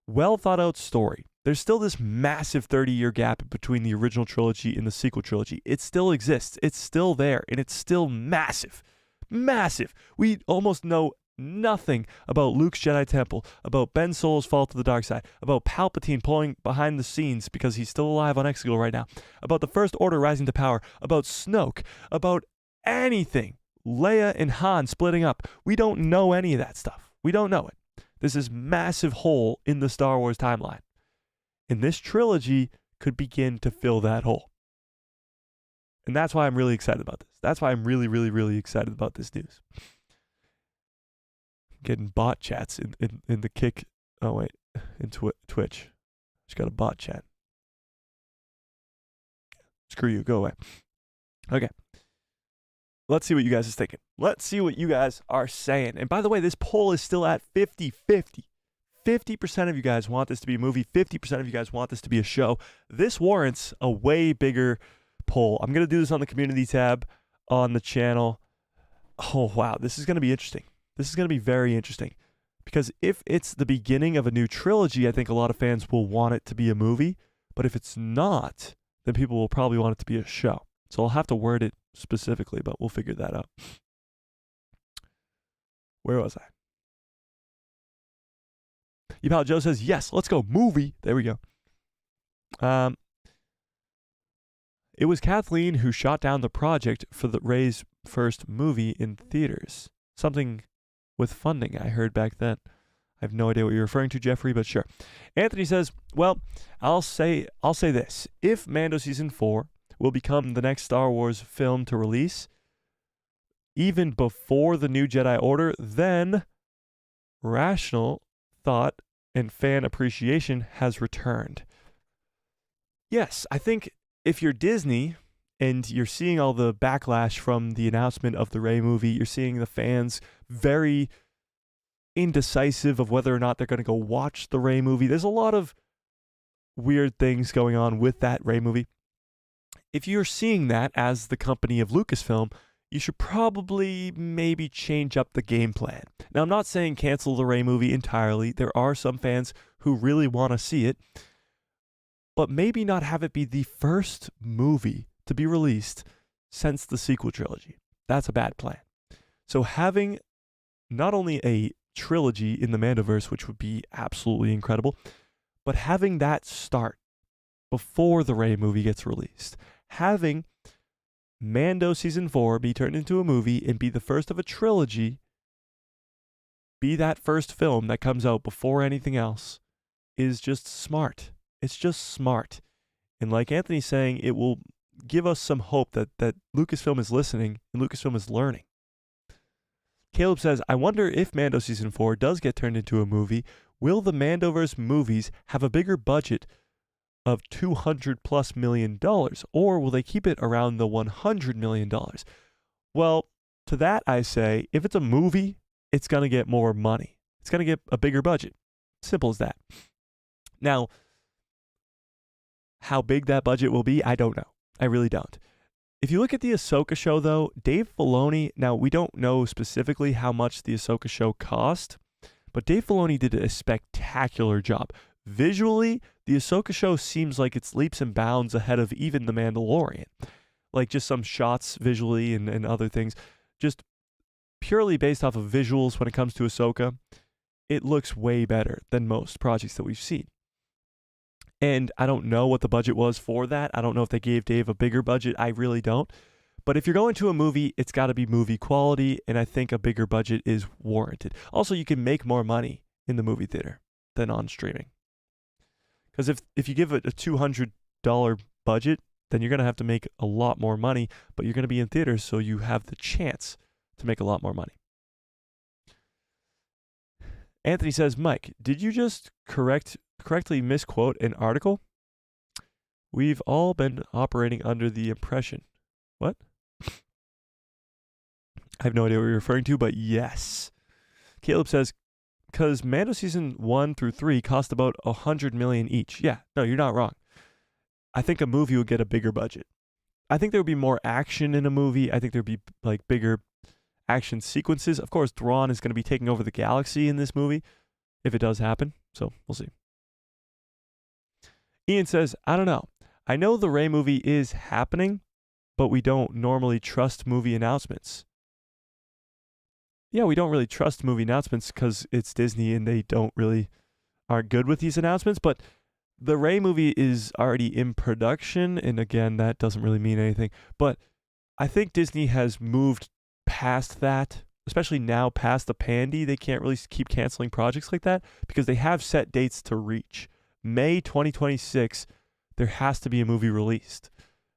well thought out story. There's still this massive 30-year gap between the original trilogy and the sequel trilogy. It still exists. It's still there, and it's still massive. Massive. We almost know nothing about Luke's Jedi Temple, about Ben Solo's fall to the dark side, about Palpatine pulling behind the scenes because he's still alive on Exegol right now, about the First Order rising to power, about Snoke, about anything. Leia and Han splitting up. We don't know any of that stuff. We don't know it. This is massive hole in the Star Wars timeline. And this trilogy could begin to fill that hole. And that's why I'm really excited about this. That's why I'm really, really, really excited about this news. Getting bot chats in the kick. Oh, wait. In Twitch. Just got a bot chat. Screw you. Go away. Okay. Let's see what you guys are thinking. Let's see what you guys are saying. And by the way, this poll is still at 50-50. 50% of you guys want this to be a movie. 50% of you guys want this to be a show. This warrants a way bigger poll. I'm going to do this on the community tab on the channel. Oh, wow. This is going to be interesting. This is going to be very interesting. Because if it's the beginning of a new trilogy, I think a lot of fans will want it to be a movie. But if it's not, then people will probably want it to be a show. So I'll have to word it specifically, but we'll figure that out. Where was I? Pal Joe says, yes, let's go. Movie. There we go. It was Kathleen who shot down the project for Rey's first movie in theaters. Something with funding, I heard back then. I have no idea what you're referring to, Jeffrey, but sure. Anthony says, well, I'll say this. If Mando Season 4 will become the next Star Wars film to release, even before the new Jedi Order, then rational thought and fan appreciation has returned. Yes, I think if you're Disney and you're seeing all the backlash from the announcement of the Rey movie, you're seeing the fans very indecisive of whether or not they're going to go watch the Rey movie. There's a lot of weird things going on with that Rey movie. If you're seeing that as the company of Lucasfilm, you should probably maybe change up the game plan. Now, I'm not saying cancel the Rey movie entirely. There are some fans who really want to see it, but maybe not have it be the first movie to be released since the sequel trilogy. That's a bad plan. So having not only a trilogy in the Mando-Verse, which would be absolutely incredible, but having that start before the Rey movie gets released. Having Mando Season 4 be turned into a movie and be the first of a trilogy, be that first film that comes out before anything else, is just smart. It's just smart. And like Anthony's saying, it will give us some hope that Lucasfilm is listening and Lucasfilm is learning. Caleb says, I wonder if Mando Season 4 does get turned into a movie, will the Mando-Verse movies have a bigger budget of $200+ million, or will they keep it around the $100 million? Well, to that I say, if it's a movie, it's going to get more money. It's going to get a bigger budget. Simple as that. Now, how big that budget will be, I don't know. I really don't. If you look at the Ahsoka show, though, Dave Filoni, now we don't know specifically how much the Ahsoka show cost, but Dave Filoni did a spectacular job. Visually, the Ahsoka show seems like it's leaps and bounds ahead of even The Mandalorian. Like just some shots visually and other things. Just purely based off of visuals when it comes to Ahsoka, it looks way better than most projects that we've seen. And I don't know what the budget was for that. I don't know if they gave Dave a bigger budget. I really don't. But if you're going to a movie, it's got to be movie quality, and I think a bigger budget is warranted. Also, you can make more money in the movie theater than on streaming. Because if you give it a $200 budget then you're going to have to make a lot more money, but you're going to be in theaters, so you have the chance to make a lot more money. Anthony says, Mike, did you just correctly misquote an article? We've all been operating under the impression. What? I have no idea what you're referring to, but yes. Caleb says, because Mando season 1 through 3 cost about $100 million each. Yeah, no, you're not wrong. I think a movie would get a bigger budget. I think there would be more action in a movie. I think there'd be like bigger action sequences. Of course, Thrawn is going to be taking over the galaxy in this movie, if it does happen. So we'll see. Ian says, I don't know. I know the Rey movie is happening, but we don't normally trust movie announcements. Yeah, we don't really trust movie announcements because it's Disney and they aren't good with these announcements. But the Rey movie is already in production, and again, that doesn't really mean anything. But I think Disney has moved past that, especially now past the pandy. They can't really keep canceling projects like that because they have set dates to reach. May 2026, there has to be a movie released.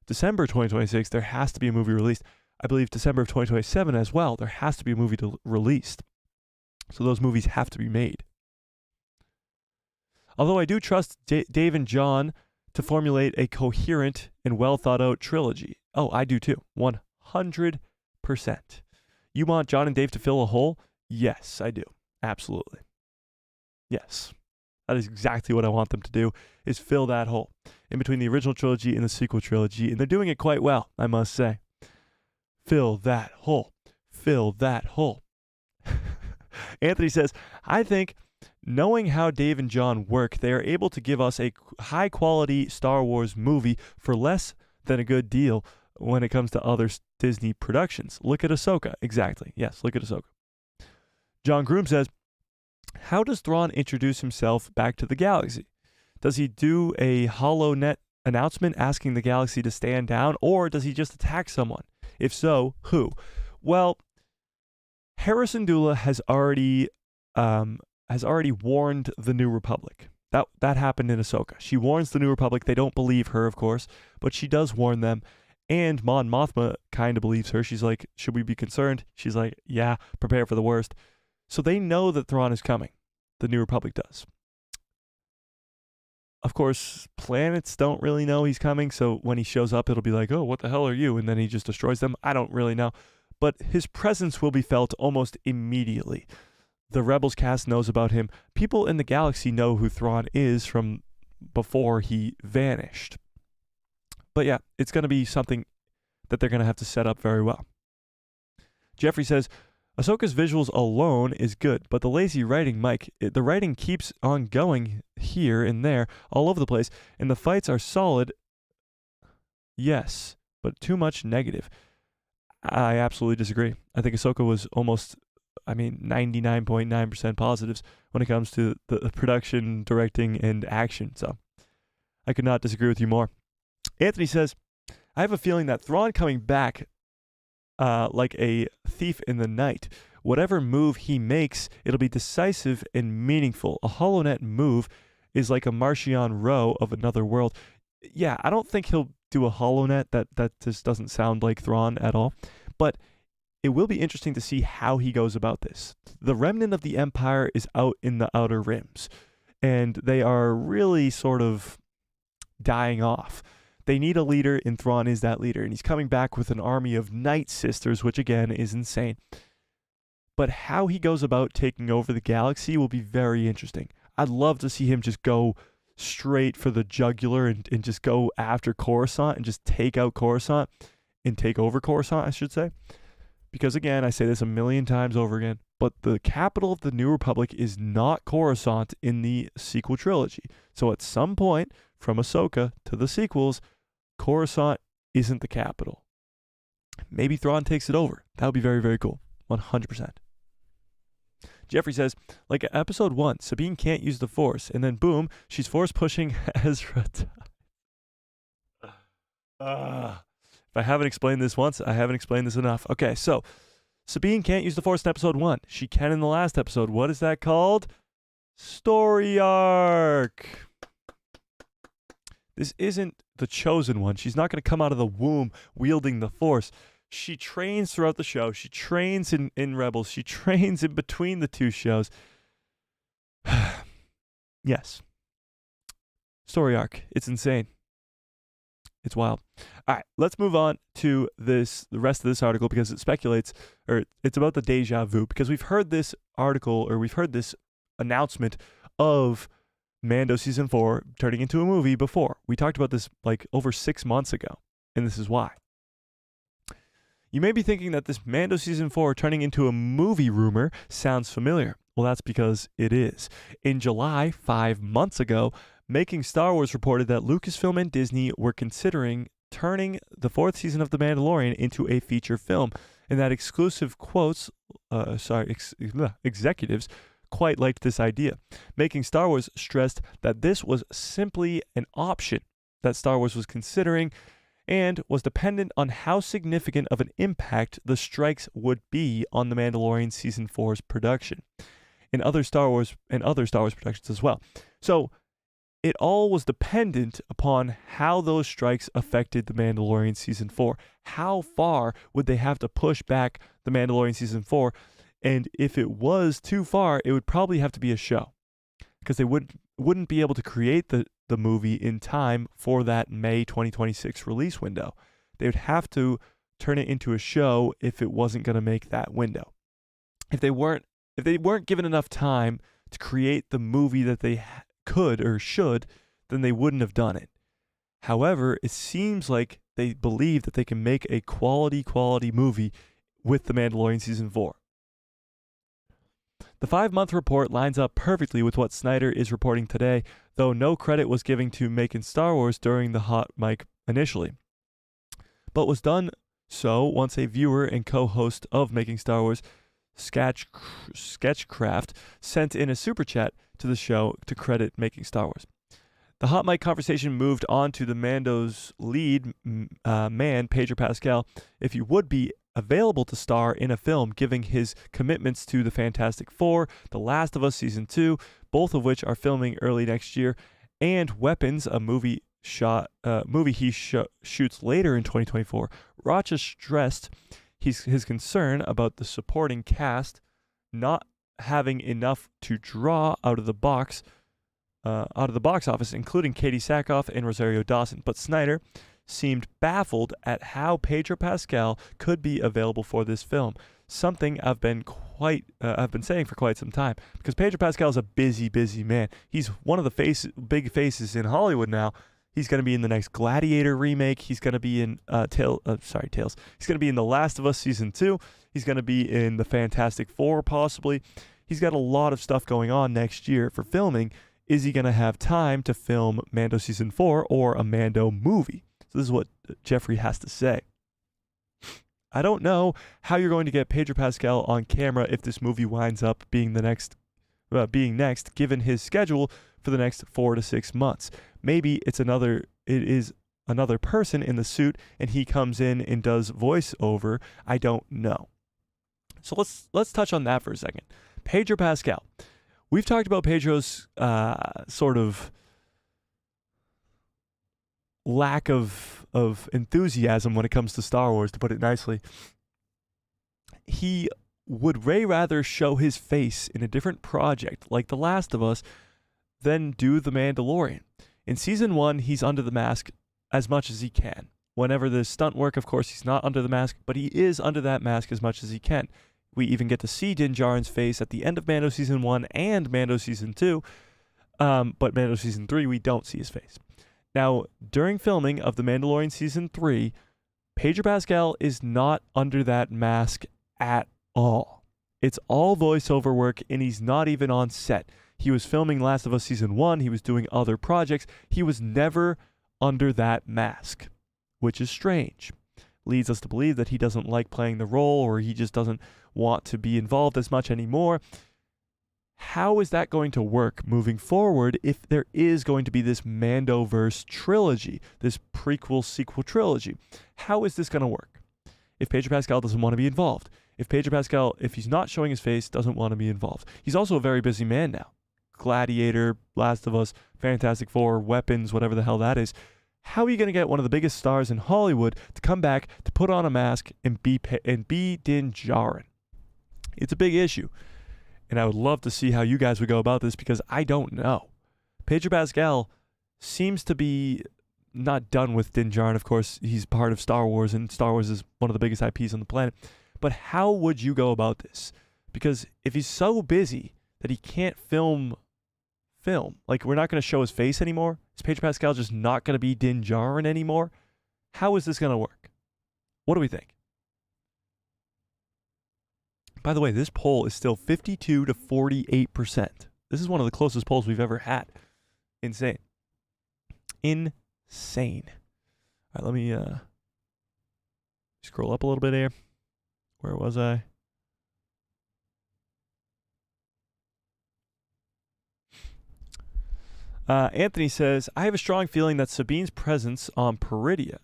December 2026, there has to be a movie released. I believe December of 2027 as well, there has to be a movie released. So those movies have to be made. Although I do trust Dave and John to formulate a coherent and well thought out trilogy. Oh, I do too. 100%. You want John and Dave to fill a hole? Yes, I do. Absolutely. Yes. That is exactly what I want them to do, is fill that hole in between the original trilogy and the sequel trilogy. And they're doing it quite well, I must say. Fill that hole. Fill that hole. Anthony says, I think knowing how Dave and John work, they are able to give us a high-quality Star Wars movie for less than a good deal when it comes to other Disney productions. Look at Ahsoka. Exactly. Yes, look at Ahsoka. John Groom says, how does Thrawn introduce himself back to the galaxy? Does he do a HoloNet announcement asking the galaxy to stand down, or does he just attack someone? If so, who? Well, Harrison Dula has already warned the New Republic. That happened in Ahsoka. She warns the New Republic. They don't believe her, of course, but she does warn them. And Mon Mothma kind of believes her. She's like, should we be concerned? She's like, yeah, prepare for the worst. So they know that Thrawn is coming. The New Republic does. Of course, planets don't really know he's coming, so when he shows up, it'll be like, oh, what the hell are you? And then he just destroys them. I don't really know. But his presence will be felt almost immediately. The Rebels cast knows about him. People in the galaxy know who Thrawn is from before he vanished. But yeah, it's going to be something that they're going to have to set up very well. Jeffrey says, Ahsoka's visuals alone is good, but the lazy writing, Mike, the writing keeps on going here and there, all over the place, and the fights are solid, yes, but too much negative. I absolutely disagree. I think Ahsoka was almost, 99.9% positives when it comes to the production, directing, and action, so I could not disagree with you more. Anthony says, I have a feeling that Thrawn coming back like a thief in the night. Whatever move he makes, it'll be decisive and meaningful. A HoloNet move is like a Martian row of another world. Yeah, I don't think he'll do a HoloNet. That just doesn't sound like Thrawn at all. But it will be interesting to see how he goes about this. The remnant of the Empire is out in the Outer Rims, and they are really sort of dying off. They need a leader, and Thrawn is that leader. And he's coming back with an army of Night Sisters, which again is insane. But how he goes about taking over the galaxy will be very interesting. I'd love to see him just go straight for the jugular and just go after Coruscant and just take out Coruscant and take over Coruscant, I should say. Because again, I say this a million times over again, but the capital of the New Republic is not Coruscant in the sequel trilogy. So at some point, from Ahsoka to the sequels, Coruscant isn't the capital. Maybe Thrawn takes it over. That would be very, very cool. 100%. Jeffrey says, like episode 1, Sabine can't use the Force, and then boom, she's Force pushing Ezra. If I haven't explained this once, I haven't explained this enough. Okay, so Sabine can't use the Force in episode 1. She can in the last episode. What is that called? Story arc. This isn't the chosen one. She's not going to come out of the womb wielding the Force. She trains throughout the show. She trains in Rebels. She trains in between the two shows. Yes. Story arc. It's insane. It's wild. All right, let's move on to the rest of this article, because it speculates, or it's about the deja vu, because we've heard this article, or we've heard this announcement of Mando Season 4 turning into a movie before. We talked about this like over 6 months ago, and this is why. You may be thinking that this Mando Season 4 turning into a movie rumor sounds familiar. Well, that's because it is. In July, 5 months ago, Making Star Wars reported that Lucasfilm and Disney were considering turning the 4th season of The Mandalorian into a feature film, and that executives quite liked this idea. Making Star Wars stressed that this was simply an option that Star Wars was considering and was dependent on how significant of an impact the strikes would be on The Mandalorian Season 4's production, and other Star Wars productions as well. So it all was dependent upon how those strikes affected The Mandalorian Season 4. How far would they have to push back The Mandalorian Season 4? And if it was too far, it would probably have to be a show, because they wouldn't be able to create the movie in time for that May 2026 release window. They would have to turn it into a show if it wasn't going to make that window. If they weren't given enough time to create the movie that they could or should, then they wouldn't have done it. However, it seems like they believe that they can make a quality movie with The Mandalorian Season 4. The 5-month report lines up perfectly with what Snyder is reporting today, though no credit was given to Making Star Wars during the hot mic initially, but was done so once a viewer and co-host of Making Star Wars, Sketchcraft, sent in a super chat to the show to credit Making Star Wars. The hot mic conversation moved on to the Mando's lead man, Pedro Pascal, if he would be available to star in a film, giving his commitments to the Fantastic Four, The Last of Us Season 2, both of which are filming early next year, and Weapons, a movie he shoots later in 2024. Rocha stressed his concern about the supporting cast not having enough to draw out of the box office, including Katie Sackhoff and Rosario Dawson. But Snyder seemed baffled at how Pedro Pascal could be available for this film, something I've been saying for quite some time, because Pedro Pascal is a busy man. He's one of the big faces in Hollywood now. He's going to be in the next Gladiator remake. He's going to be in Tales. He's going to be in The Last of Us Season 2. He's going to be in the Fantastic Four, possibly. He's got a lot of stuff going on next year for filming. Is he going to have time to film Mando Season 4 or a Mando movie? So this is what Jeffrey has to say. I don't know how you're going to get Pedro Pascal on camera if this movie winds up being next, given his schedule for the next 4 to 6 months. Maybe it is another person in the suit and he comes in and does voiceover. I don't know. So let's touch on that for a second. Pedro Pascal. We've talked about Pedro's sort of lack of enthusiasm when it comes to Star Wars, to put it nicely. He would rather show his face in a different project like The Last of Us than do The Mandalorian. In Season 1, he's under the mask as much as he can. Whenever there's stunt work, of course, he's not under the mask, but he is under that mask as much as he can. We even get to see Din Djarin's face at the end of Mando Season 1 and Mando Season 2, but Mando Season 3, we don't see his face. Now, during filming of The Mandalorian Season 3, Pedro Pascal is not under that mask at all. It's all voiceover work, and he's not even on set. He was filming Last of Us Season 1. He was doing other projects. He was never under that mask, which is strange. Leads us to believe that he doesn't like playing the role, or he just doesn't want to be involved as much anymore. How is that going to work moving forward if there is going to be this Mando-Verse trilogy, this prequel-sequel trilogy? How is this going to work if Pedro Pascal doesn't want to be involved? If Pedro Pascal, if he's not showing his face, doesn't want to be involved? He's also a very busy man now. Gladiator, Last of Us, Fantastic Four, Weapons, whatever the hell that is. How are you going to get one of the biggest stars in Hollywood to come back to put on a mask and be Din Djarin? It's a big issue. And I would love to see how you guys would go about this because I don't know. Pedro Pascal seems to be not done with Din Djarin. Of course, he's part of Star Wars, and Star Wars is one of the biggest IPs on the planet. But how would you go about this? Because if he's so busy that he can't film, like we're not going to show his face anymore, is Pedro Pascal just not going to be Din Djarin anymore? How is this going to work? What do we think? By the way, this poll is still 52 to 48%. This is one of the closest polls we've ever had. Insane. Insane. All right, let me scroll up a little bit here. Where was I? Anthony says, I have a strong feeling that Sabine's presence on Peridia.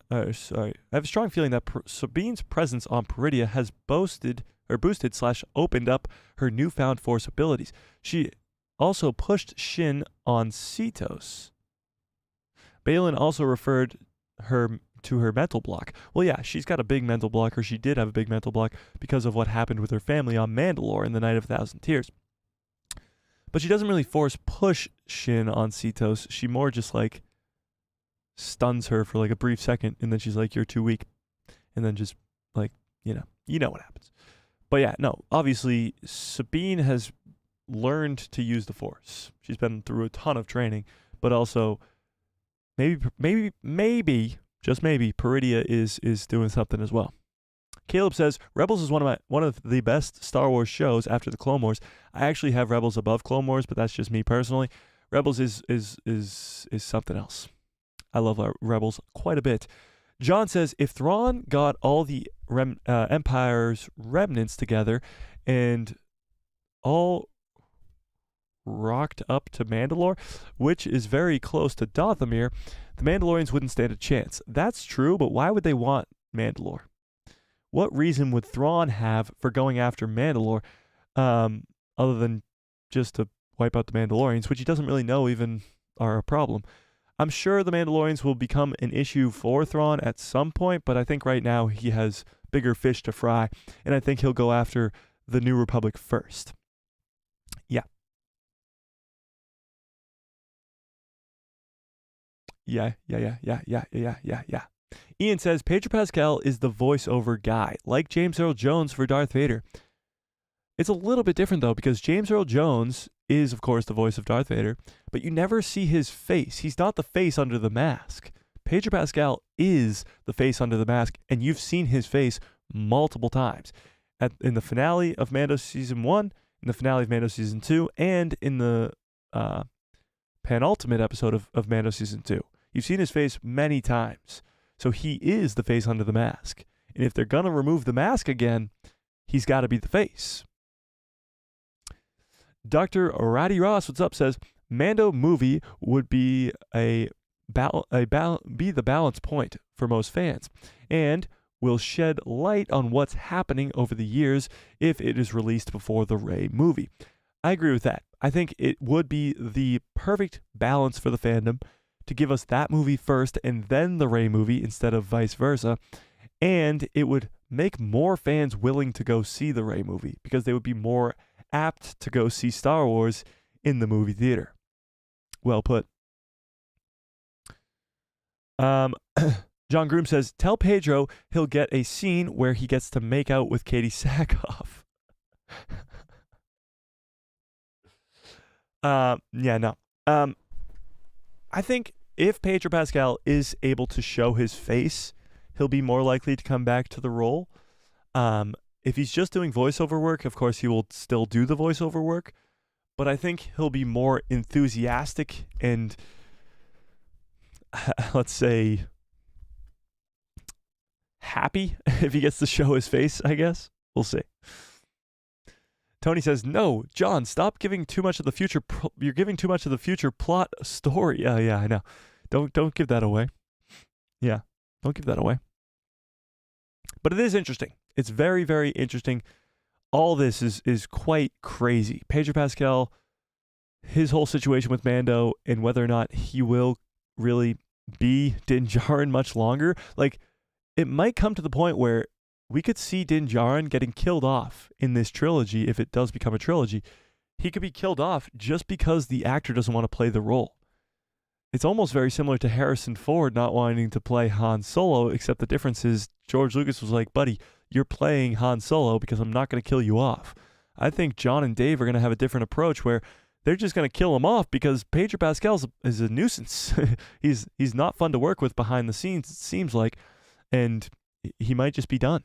Sabine's presence on Peridia has boosted / opened up her newfound force abilities. She also pushed Shin on Cetos. Balin also referred to her mental block. Well, yeah, she's got a big mental block, or she did have a big mental block because of what happened with her family on Mandalore in the Night of a Thousand Tears. But she doesn't really force push Shin on Cetos. She more just like stuns her for like a brief second, and then she's like, "You're too weak," and then just like you know what happens. But yeah, no, obviously Sabine has learned to use the Force. She's been through a ton of training, but also maybe just maybe Peridia is doing something as well. Caleb says Rebels is one of the best Star Wars shows after the Clone Wars. I actually have Rebels above Clone Wars, but that's just me personally. Rebels is something else. I love Rebels quite a bit. John says if Thrawn got all the Empire's remnants together and all rocked up to Mandalore, which is very close to Dathomir, the Mandalorians wouldn't stand a chance. That's true, but why would they want Mandalore? What reason would Thrawn have for going after Mandalore, other than just to wipe out the Mandalorians, which he doesn't really know even are a problem? I'm sure the Mandalorians will become an issue for Thrawn at some point, but I think right now he has bigger fish to fry, and I think he'll go after the New Republic first. Yeah. Yeah. Ian says Pedro Pascal is the voiceover guy, like James Earl Jones for Darth Vader. It's a little bit different, though, because James Earl Jones is, of course, the voice of Darth Vader, but you never see his face. He's not the face under the mask. Pedro Pascal is the face under the mask, and you've seen his face multiple times. In the finale of Mando Season 1, in the finale of Mando Season 2, and in the penultimate episode of Mando Season 2. You've seen his face many times. So he is the face under the mask. And if they're going to remove the mask again, he's got to be the face. Dr. Roddy Ross, what's up, says, Mando movie would be be the balance point for most fans and will shed light on what's happening over the years if it is released before the Rey movie. I agree with that. I think it would be the perfect balance for the fandom to give us that movie first and then the Rey movie instead of vice versa. And it would make more fans willing to go see the Rey movie because they would be more apt to go see Star Wars in the movie theater. Well put. John Groom says, tell Pedro he'll get a scene where he gets to make out with Katie Sackhoff. I think if Pedro Pascal is able to show his face, he'll be more likely to come back to the role. If he's just doing voiceover work, of course, he will still do the voiceover work. But I think he'll be more enthusiastic and, let's say, happy if he gets to show his face, I guess. We'll see. Tony says, no, John, stop giving too much of the future. You're giving too much of the future plot story. Yeah, I know. Don't give that away. Yeah, don't give that away. But it is interesting. It's very, very interesting. All this is quite crazy. Pedro Pascal, his whole situation with Mando and whether or not he will really be Din Djarin much longer. Like, it might come to the point where we could see Din Djarin getting killed off in this trilogy if it does become a trilogy. He could be killed off just because the actor doesn't want to play the role. It's almost very similar to Harrison Ford not wanting to play Han Solo, except the difference is George Lucas was like, buddy, you're playing Han Solo because I'm not going to kill you off. I think John and Dave are going to have a different approach where they're just going to kill him off because Pedro Pascal is a nuisance. he's not fun to work with behind the scenes, it seems like, and he might just be done.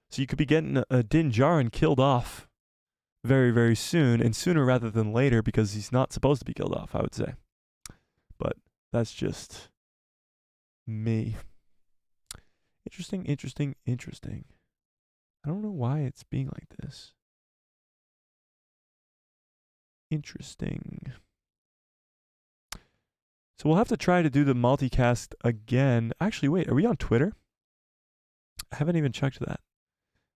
So you could be getting a Din Djarin killed off very, very soon, and sooner rather than later because he's not supposed to be killed off, I would say. But that's just me. Interesting. I don't know why it's being like this. Interesting. So we'll have to try to do the multicast again. Actually, wait, are we on Twitter? I haven't even checked that.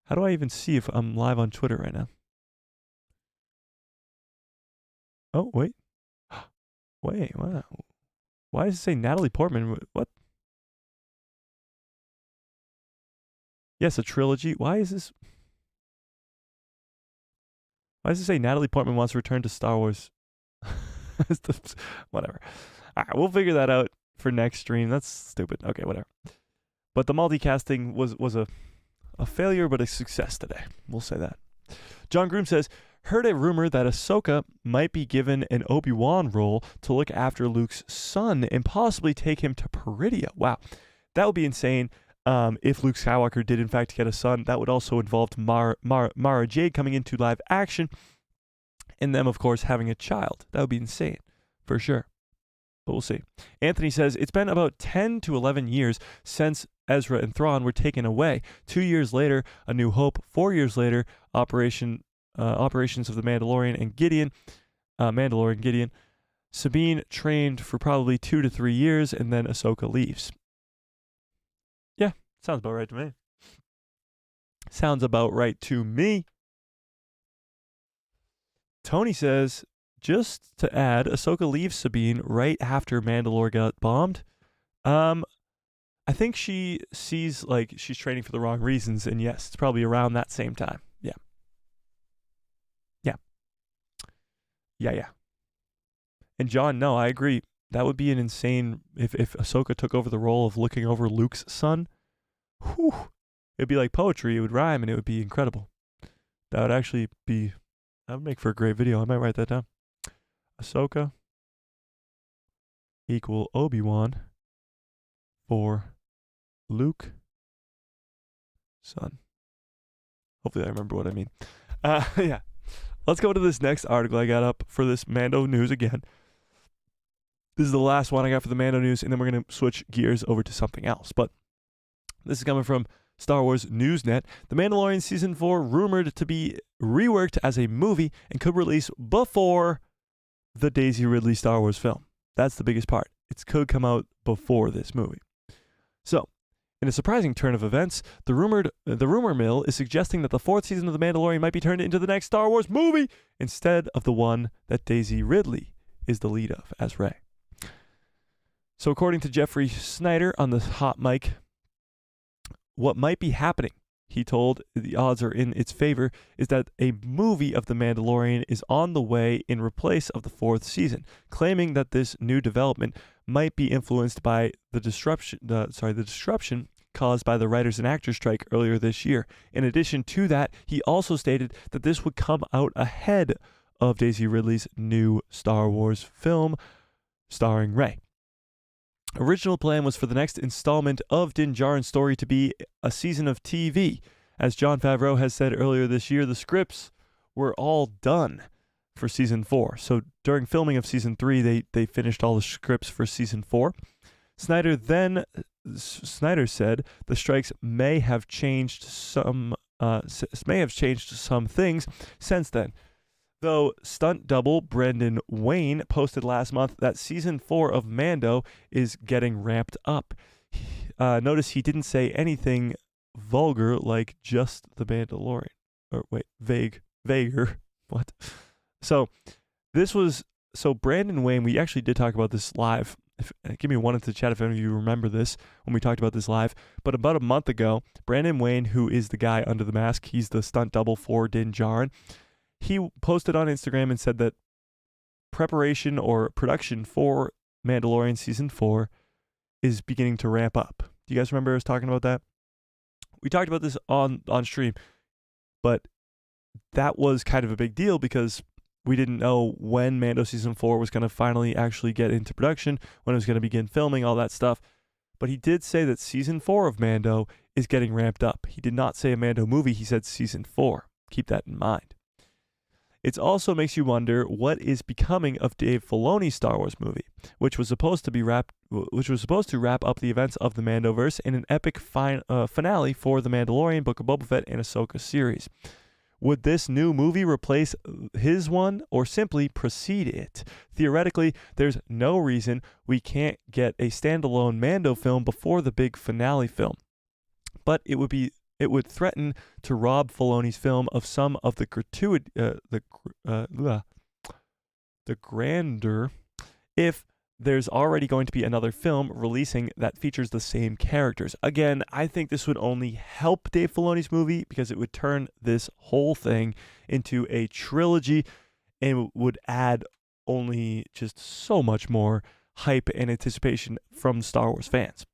How do I even see if I'm live on Twitter right now? Oh, wait. Wait, wow. Why does it say Natalie Portman? What? Yes, a trilogy. Why is this? Why does it say Natalie Portman wants to return to Star Wars? Whatever. All right, we'll figure that out for next stream. That's stupid. Okay, whatever. But the multicasting was a failure, but a success today. We'll say that. John Groom says, heard a rumor that Ahsoka might be given an Obi-Wan role to look after Luke's son and possibly take him to Peridia. Wow, that would be insane. If Luke Skywalker did in fact get a son, that would also involve Mara Jade coming into live action, and them, of course, having a child. That would be insane, for sure. But we'll see. Anthony says, it's been about 10 to 11 years since Ezra and Thrawn were taken away. 2 years later, A New Hope. 4 years later, operations of the Mandalorian and Gideon. Sabine trained for probably 2 to 3 years, and then Ahsoka leaves. Yeah, sounds about right to me. Sounds about right to me. Tony says, just to add, Ahsoka leaves Sabine right after Mandalore got bombed. I think she sees like she's training for the wrong reasons, and yes, it's probably around that same time. Yeah. And John, no, I agree. That would be an insane if Ahsoka took over the role of looking over Luke's son. Whew. It'd be like poetry. It would rhyme, and it would be incredible. That would actually be. That would make for a great video. I might write that down. Ahsoka equal Obi-Wan for Luke son. Hopefully I remember what I mean. Yeah. Let's go to this next article I got up for this Mando news again. This is the last one I got for the Mando news, and then we're going to switch gears over to something else. But this is coming from Star Wars Newsnet. The Mandalorian Season 4 rumored to be reworked as a movie and could release before the Daisy Ridley Star Wars film. That's the biggest part. It could come out before this movie. So, in a surprising turn of events, the rumor mill is suggesting that the 4th season of The Mandalorian might be turned into the next Star Wars movie instead of the one that Daisy Ridley is the lead of as Rey. So according to Jeffrey Snyder on the hot mic, what might be happening, he told the odds are in its favor, is that a movie of The Mandalorian is on the way in replace of the 4th season, claiming that this new development might be influenced by the disruption caused by the writers and actors strike earlier this year. In addition to that, he also stated that this would come out ahead of Daisy Ridley's new Star Wars film starring Rey. Original plan was for the next installment of Din Djarin's story to be a season of TV. As Jon Favreau has said earlier this year, the scripts were all done for season 4. So during filming of season 3, they finished all the scripts for season 4. Snyder said the strikes may have changed some things since then. Though stunt double Brendan Wayne posted last month that season 4 of Mando is getting ramped up. Notice he didn't say anything vulgar like just the Mandalorian. Or wait, vaguer. What? So this was So Brandon Wayne, we actually did talk about this live. Give me one into the chat if any of you remember this when we talked about this live. But about a month ago, Brandon Wayne, who is the guy under the mask, he's the stunt double for Din Djarin, he posted on Instagram and said that preparation or production for Mandalorian Season 4 is beginning to ramp up. Do you guys remember us talking about that? We talked about this on stream, but that was kind of a big deal because we didn't know when Mando Season 4 was going to finally actually get into production, when it was going to begin filming, all that stuff. But he did say that Season 4 of Mando is getting ramped up. He did not say a Mando movie, he said Season 4. Keep that in mind. It also makes you wonder what is becoming of Dave Filoni's Star Wars movie, which was supposed to wrap up the events of the Mando-Verse in an epic finale for the Mandalorian, Book of Boba Fett, and Ahsoka series. Would this new movie replace his one or simply precede it? Theoretically, there's no reason we can't get a standalone Mando film before the big finale film. But it would threaten to rob Filoni's film of some of the grandeur if there's already going to be another film releasing that features the same characters. Again, I think this would only help Dave Filoni's movie because it would turn this whole thing into a trilogy and would add only just so much more hype and anticipation from Star Wars fans.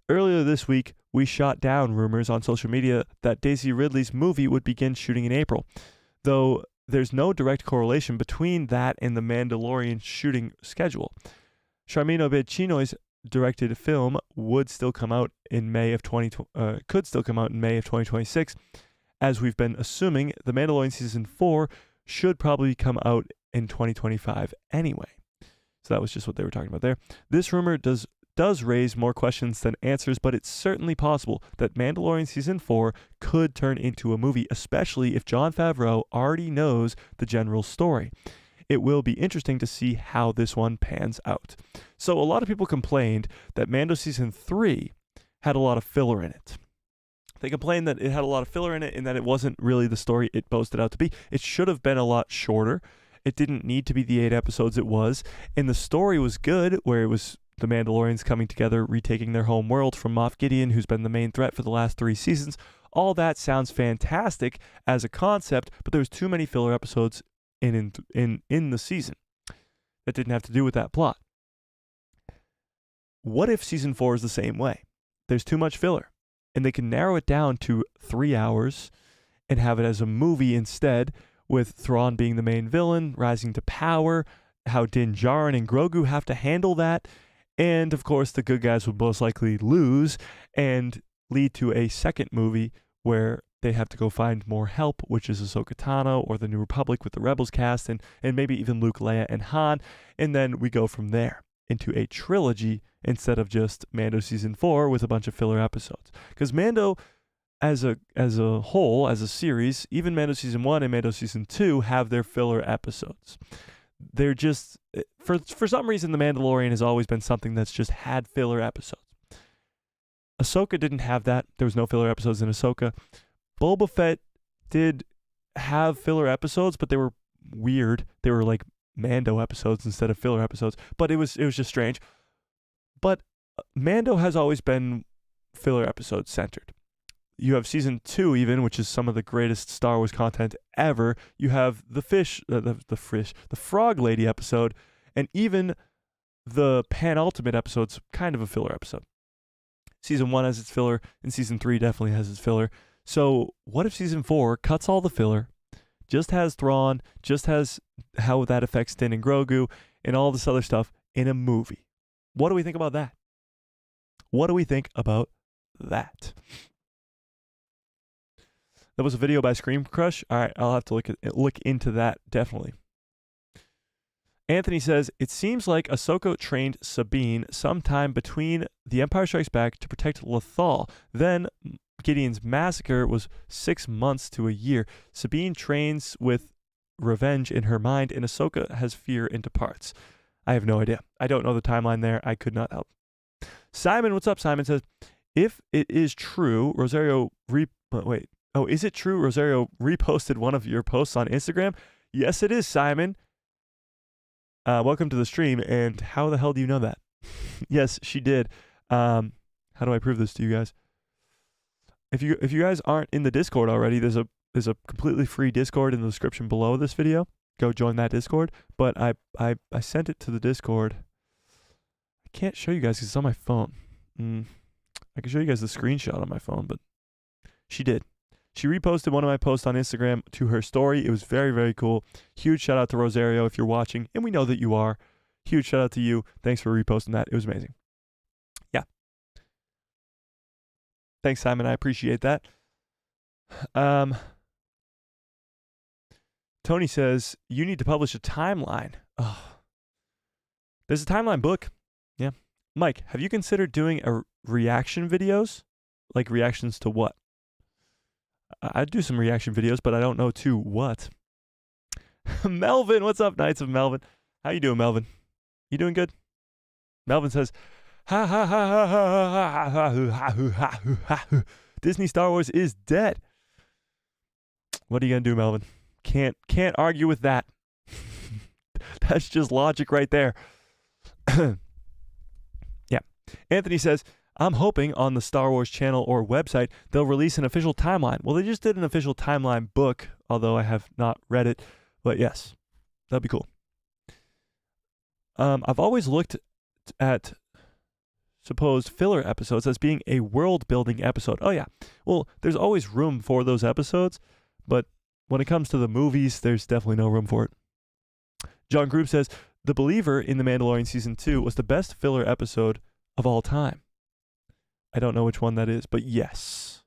Earlier this week, we shot down rumors on social media that Daisy Ridley's movie would begin shooting in April, though there's no direct correlation between that and the Mandalorian shooting schedule. Charmin Obaid-Chinoy's directed film would still come out in May of 2026. As we've been assuming, The Mandalorian Season 4 should probably come out in 2025 anyway. So that was just what they were talking about there. This rumor does raise more questions than answers, but it's certainly possible that Mandalorian Season 4 could turn into a movie, especially if Jon Favreau already knows the general story. It will be interesting to see how this one pans out. So a lot of people complained that Mando Season 3 had a lot of filler in it. They complained that it had a lot of filler in it and that it wasn't really the story it boasted out to be. It should have been a lot shorter. It didn't need to be the 8 episodes it was. And the story was good, where it was the Mandalorians coming together, retaking their home world from Moff Gideon, who's been the main threat for the last 3 seasons. All that sounds fantastic as a concept, but there was too many filler episodes in the season that didn't have to do with that plot. What if Season 4 is the same way? There's too much filler, and they can narrow it down to 3 hours and have it as a movie instead, with Thrawn being the main villain, rising to power, how Din Djarin and Grogu have to handle that, and of course the good guys would most likely lose and lead to a second movie where they have to go find more help, which is Ahsoka Tano or the New Republic with the Rebels cast, and maybe even Luke, Leia, and Han, and then we go from there into a trilogy instead of just Mando Season 4 with a bunch of filler episodes. Because Mando as a whole, as a series, even Mando Season 1 and Mando Season 2 have their filler episodes. They're just, for some reason, The Mandalorian has always been something that's just had filler episodes. Ahsoka didn't have that. There was no filler episodes in Ahsoka. Boba Fett did have filler episodes, but they were weird. They were like Mando episodes instead of filler episodes, but it was just strange. But Mando has always been filler episode centered. You have Season 2 even, which is some of the greatest Star Wars content ever. You have the Frog Lady episode, and even the penultimate episode's kind of a filler episode. Season 1 has its filler, and Season 3 definitely has its filler. So what if Season 4 cuts all the filler, just has Thrawn, just has how that affects Din and Grogu, and all this other stuff in a movie? What do we think about that? What do we think about that? That was a video by Scream Crush. All right, I'll have to look into that, definitely. Anthony says, it seems like Ahsoka trained Sabine sometime between The Empire Strikes Back to protect Lothal. Then Gideon's massacre was 6 months to a year. Sabine trains with revenge in her mind, and Ahsoka has fear and departs. I have no idea. I don't know the timeline there. I could not help. Simon, what's up? Simon says, if it is true, Rosario is it true Rosario reposted one of your posts on Instagram? Yes, it is, Simon. welcome to the stream. And how the hell do you know that? Yes, she did. How do I prove this to you guys? If you guys aren't in the Discord already, there's a completely free Discord in the description below this video. Go join that Discord. But I sent it to the Discord. I can't show you guys because it's on my phone. I can show you guys the screenshot on my phone, but she did. She reposted one of my posts on Instagram to her story. It was very, very cool. Huge shout out to Rosario if you're watching, and we know that you are. Huge shout out to you. Thanks for reposting that. It was amazing. Yeah. Thanks, Simon. I appreciate that. Tony says, you need to publish a timeline. Oh. There's a timeline book. Yeah. Mike, have you considered doing a reaction videos? Like reactions to what? I'd do some reaction videos, but I don't know to what. Melvin, what's up, Knights of Melvin? How you doing, Melvin? You doing good? Melvin says, ha ha ha ha ha ha ha ha ha. Disney Star Wars is dead. What are you gonna do, Melvin? Can't argue with that. That's just logic right there. Yeah. Anthony says, I'm hoping on the Star Wars channel or website they'll release an official timeline. Well, they just did an official timeline book, although I have not read it. But yes, that'd be cool. I've always looked at supposed filler episodes as being a world-building episode. Oh, yeah. Well, there's always room for those episodes, but when it comes to the movies, there's definitely no room for it. John Group says, The Believer in The Mandalorian Season 2 was the best filler episode of all time. I don't know which one that is, but yes.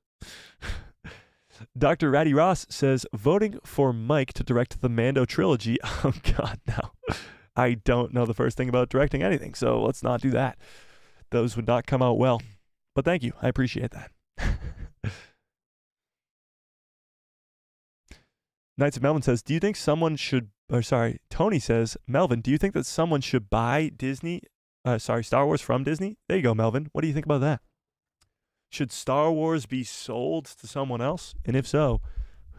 Dr. Ratty Ross says, voting for Mike to direct the Mando trilogy. Oh, God, no. I don't know the first thing about directing anything, so let's not do that. Those would not come out well. But thank you. I appreciate that. Knights of Melvin says, do you think someone should, Tony says, Melvin, do you think that someone should buy Star Wars from Disney? There you go, Melvin. What do you think about that? Should Star Wars be sold to someone else? And if so,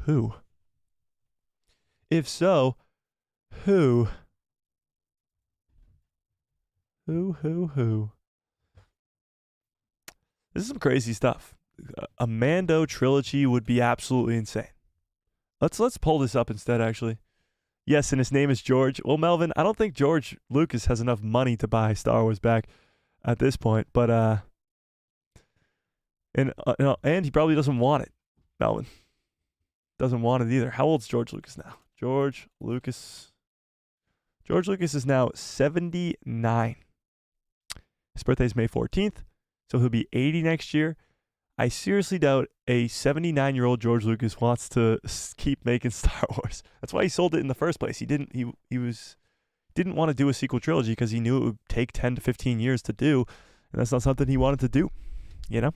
who? If so, who? Who? This is some crazy stuff. A Mando trilogy would be absolutely insane. Let's pull this up instead, actually. Yes, and his name is George. Well, Melvin, I don't think George Lucas has enough money to buy Star Wars back at this point, but and he probably doesn't want it. Melvin doesn't want it either. How old's George Lucas now? George Lucas is now 79. His birthday is May 14th, so he'll be 80 next year. I seriously doubt a 79-year-old George Lucas wants to keep making Star Wars. That's why he sold it in the first place. He didn't want to do a sequel trilogy because he knew it would take 10 to 15 years to do, and that's not something he wanted to do, you know?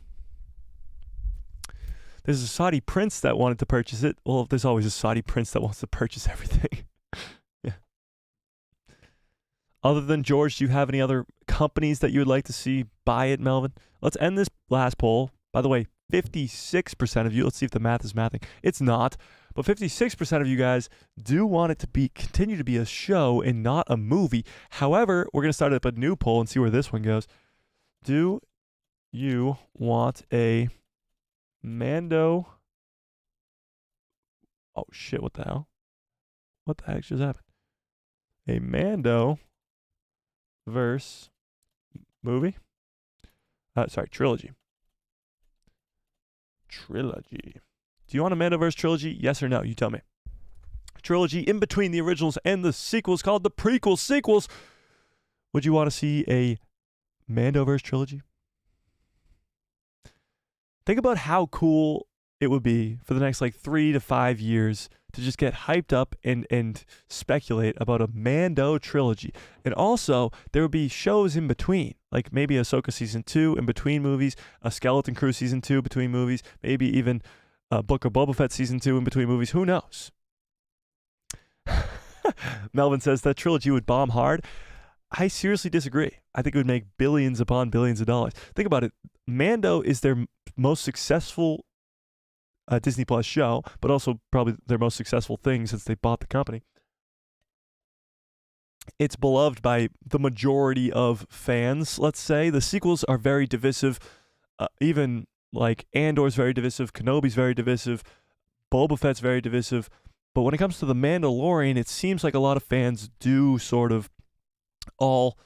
There's a Saudi prince that wanted to purchase it. Well, there's always a Saudi prince that wants to purchase everything. Yeah. Other than George, do you have any other companies that you would like to see buy it, Melvin? Let's end this last poll. By the way, 56% of you, let's see if the math is mathing. It's not, but 56% of you guys do want it to continue to be a show and not a movie. However, we're going to start up a new poll and see where this one goes. Do you want a Mando? Oh, shit, what the hell? What the heck just happened? A Mando-Verse movie? Trilogy. Trilogy. Do you want a Mando-Verse trilogy? Yes or no? You tell me. Trilogy in between the originals and the sequels called the prequels, sequels. Would you want to see a Mando-Verse trilogy? Think about how cool it would be for the next 3 to 5 years to just get hyped up and speculate about a Mando trilogy. And also, there would be shows in between, like maybe Ahsoka Season 2 in between movies, a Skeleton Crew Season 2 between movies, maybe even a Book of Boba Fett Season 2 in between movies. Who knows? Melvin says that trilogy would bomb hard. I seriously disagree. I think it would make billions upon billions of dollars. Think about it. Mando is their most successful Disney Plus show, but also probably their most successful thing since they bought the company. It's beloved by the majority of fans, let's say. The sequels are very divisive. Even like Andor's very divisive, Kenobi's very divisive, Boba Fett's very divisive. But when it comes to The Mandalorian, it seems like a lot of fans do sort of all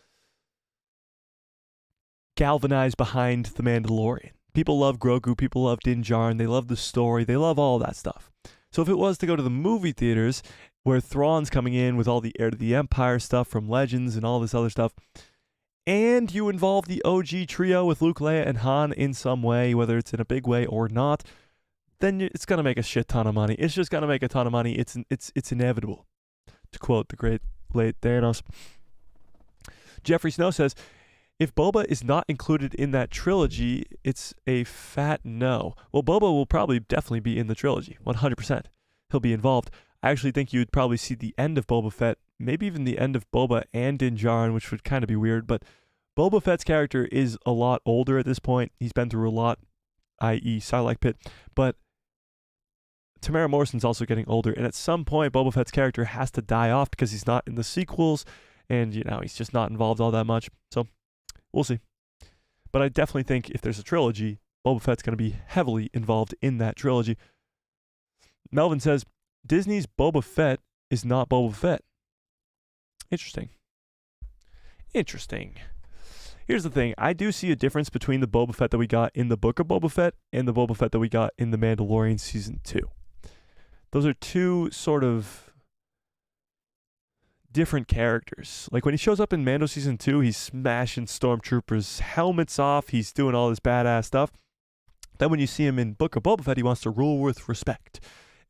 galvanize behind The Mandalorian. People love Grogu, people love Din Djarin, they love the story, they love all that stuff. So if it was to go to the movie theaters, where Thrawn's coming in with all the Heir to the Empire stuff from Legends and all this other stuff, and you involve the OG trio with Luke, Leia, and Han in some way, whether it's in a big way or not, then it's going to make a shit ton of money. It's just going to make a ton of money. It's inevitable, to quote the great late Thanos. Jeffrey Snow says, if Boba is not included in that trilogy, it's a fat no. Well, Boba will probably definitely be in the trilogy, 100%. He'll be involved. I actually think you'd probably see the end of Boba Fett, maybe even the end of Boba and Din Djarin, which would kind of be weird, but Boba Fett's character is a lot older at this point. He's been through a lot, i.e. Sarlacc Pit, but Tamara Morrison's also getting older, and at some point Boba Fett's character has to die off because he's not in the sequels, and he's just not involved all that much, so we'll see. But I definitely think if there's a trilogy, Boba Fett's going to be heavily involved in that trilogy. Melvin says, Disney's Boba Fett is not Boba Fett. Interesting. Here's the thing. I do see a difference between the Boba Fett that we got in the Book of Boba Fett and the Boba Fett that we got in The Mandalorian Season 2. Those are two sort of different characters. Like when he shows up in Mando Season 2, he's smashing stormtroopers' helmets off. He's doing all this badass stuff. Then when you see him in Book of Boba Fett, he wants to rule with respect.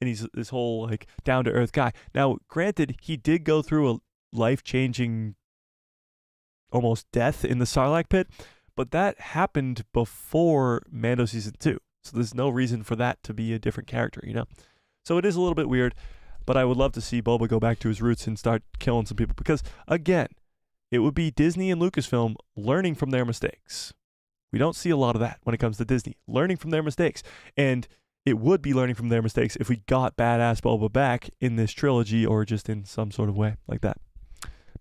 And he's this whole like down-to-earth guy. Now, granted, he did go through a life-changing almost death in the Sarlacc Pit, but that happened before Mando Season 2. So there's no reason for that to be a different character, So it is a little bit weird, but I would love to see Boba go back to his roots and start killing some people because, again, it would be Disney and Lucasfilm learning from their mistakes. We don't see a lot of that when it comes to Disney, learning from their mistakes. And it would be learning from their mistakes if we got badass Boba back in this trilogy or just in some sort of way like that.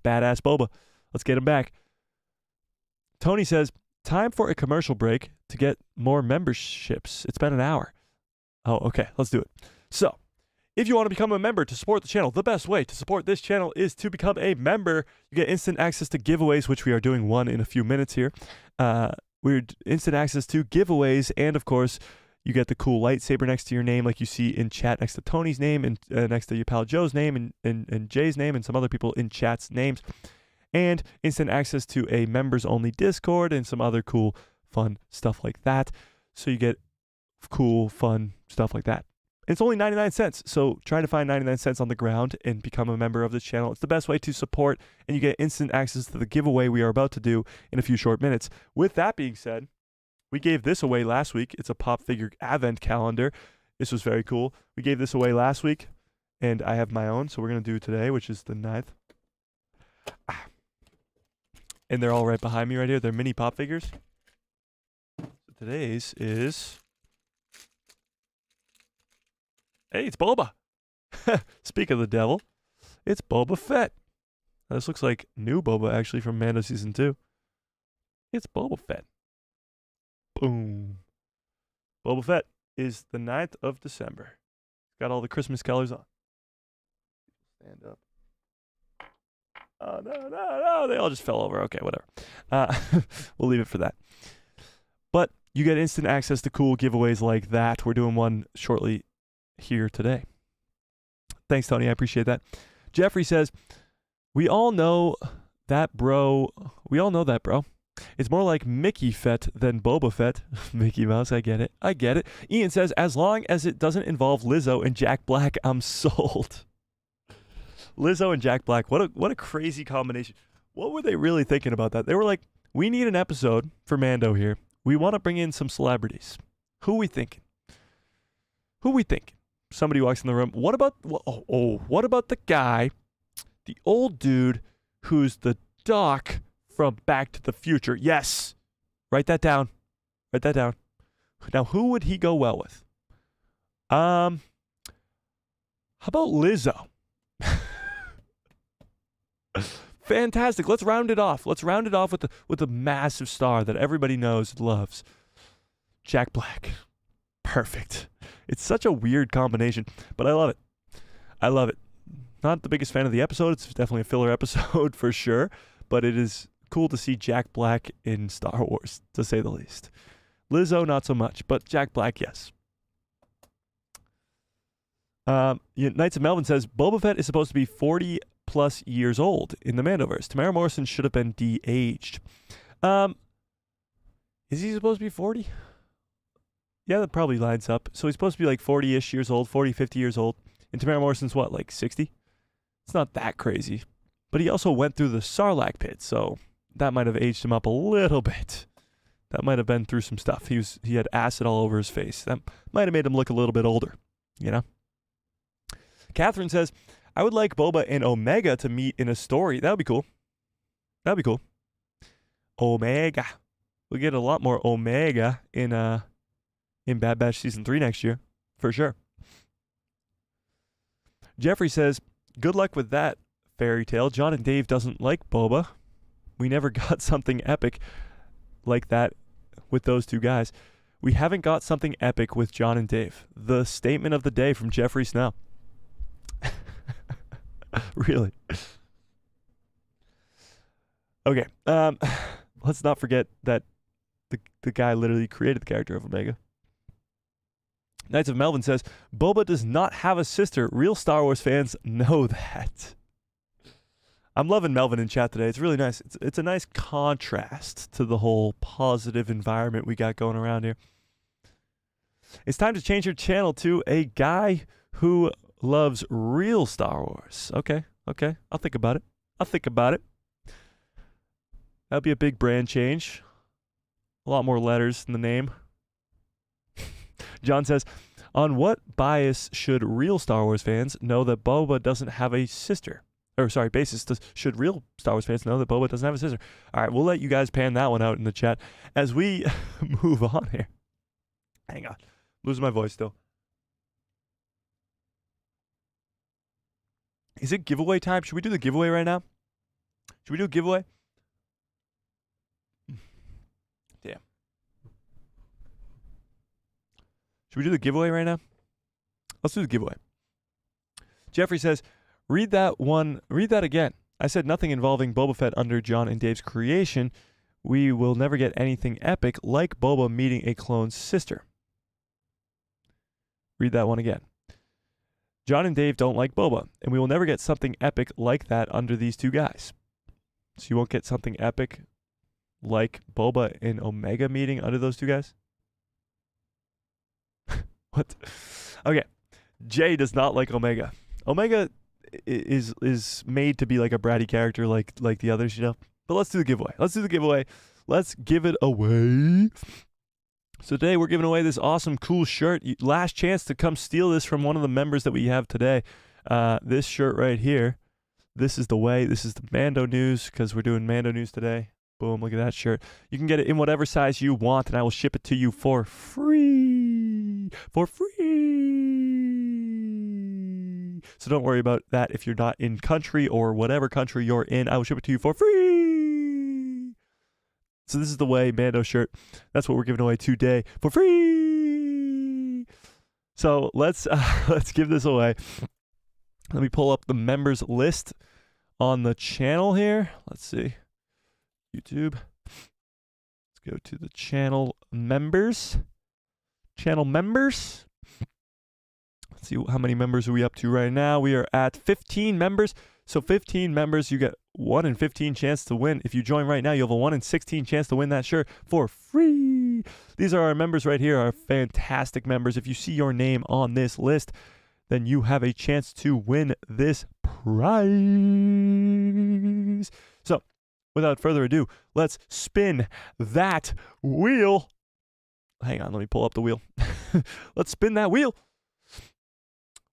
Badass Boba. Let's get him back. Tony says, time for a commercial break to get more memberships. It's been an hour. Oh, okay. Let's do it. So, if you want to become a member to support the channel, the best way to support this channel is to become a member. You get instant access to giveaways, which we are doing one in a few minutes here. We're instant access to giveaways, and of course, you get the cool lightsaber next to your name, like you see in chat next to Tony's name and next to your pal Joe's name and Jay's name and some other people in chat's names. And instant access to a members-only Discord and some other cool, fun stuff like that. So you get cool, fun stuff like that. It's only 99 cents, so try to find 99 cents on the ground and become a member of this channel. It's the best way to support, and you get instant access to the giveaway we are about to do in a few short minutes. With that being said, we gave this away last week. It's a pop figure advent calendar. This was very cool. We gave this away last week, and I have my own, so we're going to do today, which is the 9th. And they're all right behind me right here. They're mini pop figures. Today's is... Hey, it's Boba. Speak of the devil, it's Boba Fett. Now, this looks like new Boba, actually, from Mando Season 2. It's Boba Fett. Boom. Boba Fett is the 9th of December. Got all the Christmas colors on. Stand up. Oh, no. They all just fell over. Okay, whatever. We'll leave it for that. But you get instant access to cool giveaways like that. We're doing one shortly here today. Thanks, Tony. I appreciate that. Jeffrey says, we all know that, bro. It's more like Mickey Fett than Boba Fett. Mickey Mouse, I get it. Ian says, as long as it doesn't involve Lizzo and Jack Black, I'm sold. Lizzo and Jack Black, what a crazy combination. What were they really thinking about that? They were like, we need an episode for Mando here. We want to bring in some celebrities. Who we thinking? Somebody walks in the room. What about the guy, the old dude who's the Doc from Back to the Future? Yes. Write that down. Now, who would he go well with? How about Lizzo? Fantastic. Let's round it off. Let's round it off with a massive star that everybody knows and loves. Jack Black. Perfect. It's such a weird combination, but I love it. I love it. Not the biggest fan of the episode. It's definitely a filler episode for sure, but it is cool to see Jack Black in Star Wars, to say the least. Lizzo, not so much, but Jack Black, yes. Knights of Melvin says, Boba Fett is supposed to be 40 plus years old in the Mando-Verse. Tamara Morrison should have been de-aged. Is he supposed to be 40? Yeah, that probably lines up. So he's supposed to be like 40-ish years old, 40, 50 years old. And Tamara Morrison's what, like 60? It's not that crazy. But he also went through the Sarlacc pit, so that might have aged him up a little bit. That might have been through some stuff. He had acid all over his face. That might have made him look a little bit older, you know? Catherine says, I would like Boba and Omega to meet in a story. That would be cool. That would be cool. Omega. We'll get a lot more Omega in Bad Batch Season 3 next year, for sure. Jeffrey says, good luck with that fairy tale. John and Dave doesn't like Boba. We never got something epic like that with those two guys. We haven't got something epic with John and Dave. The statement of the day from Jeffrey Snell. Really. Okay. Let's not forget that the guy literally created the character of Omega. Knights of Melvin says, Boba does not have a sister. Real Star Wars fans know that. I'm loving Melvin in chat today. It's really nice. It's a nice contrast to the whole positive environment we got going around here. It's time to change your channel to a guy who loves real Star Wars. Okay. I'll think about it. That'll be a big brand change. A lot more letters in the name. John says, on what bias should real Star Wars fans know that Boba doesn't have a sister? Basis. Should real Star Wars fans know that Boba doesn't have a sister? All right, we'll let you guys pan that one out in the chat as we move on here. Hang on. Losing my voice still. Is it giveaway time? Should we do the giveaway right now? Should we do a giveaway? Damn. Should we do the giveaway right now? Let's do the giveaway. Jeffrey says, read that again. I said nothing involving Boba Fett under John and Dave's creation. We will never get anything epic like Boba meeting a clone's sister. Read that one again. John and Dave don't like Boba, and we will never get something epic like that under these two guys. So you won't get something epic like Boba and Omega meeting under those two guys? What? Okay. Jay does not like Omega. Omega is made to be like a bratty character like the others, you know? But let's do the giveaway. Let's give it away. So today we're giving away this awesome, cool shirt. Last chance to come steal this from one of the members that we have today. This shirt right here. This is the way. This is the Mando News because we're doing Mando News today. Boom, look at that shirt. You can get it in whatever size you want, and I will ship it to you for free. For free. So don't worry about that if you're not in country or whatever country you're in. I will ship it to you for free. So this is the way Mando shirt. That's what we're giving away today for free. So let's give this away. Let me pull up the members list on the channel here. Let's see. YouTube. Let's go to the channel members. Channel members. Let's see how many members are we up to right now. We are at 15 members. So 15 members, you get 1 in 15 chance to win. If you join right now, you have a 1 in 16 chance to win that shirt for free. These are our members right here, our fantastic members. If you see your name on this list, then you have a chance to win this prize. So, without further ado, let's spin that wheel. Hang on, let me pull up the wheel. Let's spin that wheel.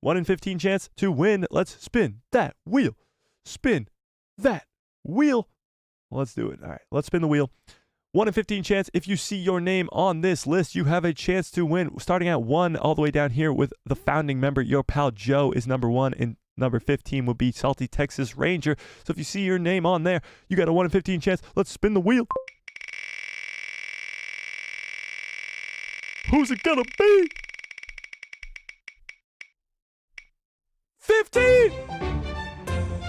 1 in 15 chance to win. Let's spin that wheel. Spin that wheel. Let's do it. All right, let's spin the wheel. 1 in 15 chance. If you see your name on this list, you have a chance to win. Starting at 1 all the way down here with the founding member, your pal Joe is number 1 in Number 15 would be Salty Texas Ranger. So if you see your name on there, you got a 1 in 15 chance. Let's spin the wheel. Who's it gonna be? 15!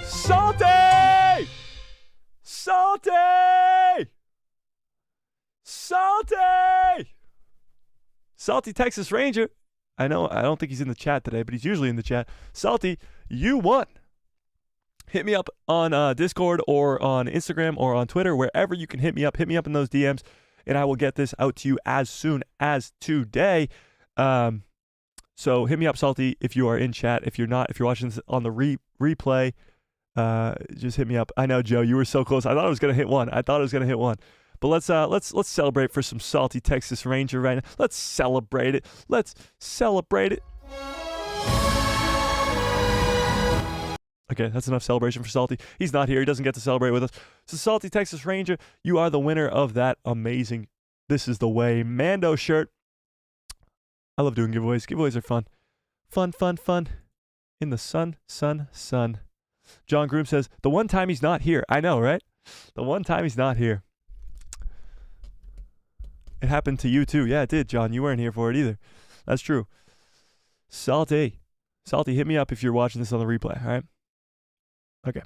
Salty! Salty! Salty! Salty Texas Ranger. I know, I don't think he's in the chat today, but he's usually in the chat. Salty, you won. Hit me up on Discord or on Instagram or on Twitter, wherever you can hit me up. Hit me up in those DMs, and I will get this out to you as soon as today. So hit me up, Salty, if you are in chat. If you're not, if you're watching this on the replay, just hit me up. I know, Joe, you were so close. I thought I was gonna hit one. But let's celebrate for some Salty Texas Ranger right now. Let's celebrate it. Let's celebrate it. Okay, that's enough celebration for Salty. He's not here. He doesn't get to celebrate with us. So Salty Texas Ranger, you are the winner of that amazing This Is the Way Mando shirt. I love doing giveaways. Giveaways are fun. Fun, fun, fun. In the sun, sun, sun. John Groom says, the one time he's not here. I know, right? The one time he's not here. It happened to you too. Yeah, it did, John. You weren't here for it either. That's true. Salty, hit me up if you're watching this on the replay, all right? Okay.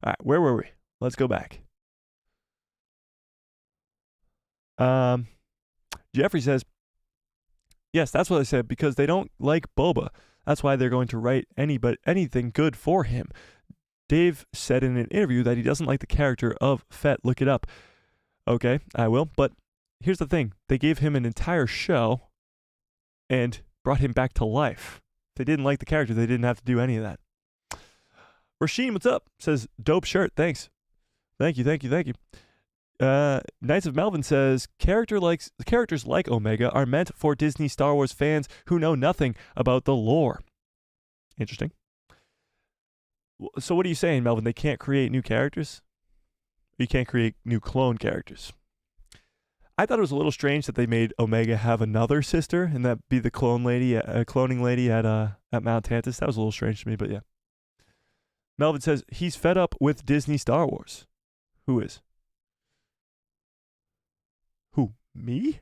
All right, where were we? Let's go back. Jeffrey says, yes, that's what I said, because they don't like Boba. That's why they're going to write anything good for him. Dave said in an interview that he doesn't like the character of Fett. Look it up. Okay, I will, but here's the thing. They gave him an entire show and brought him back to life. If they didn't like the character, they didn't have to do any of that. Rasheen, what's up? Says, dope shirt. Thanks. Thank you. Knights of Melvin says, characters like Omega are meant for Disney Star Wars fans who know nothing about the lore. Interesting. So what are you saying, Melvin? They can't create new characters? You can't create new clone characters. I thought it was a little strange that they made Omega have another sister and that be the cloning lady at Mount Tantus. That was a little strange to me, but yeah. Melvin says he's fed up with Disney Star Wars. Who is? Who? Me?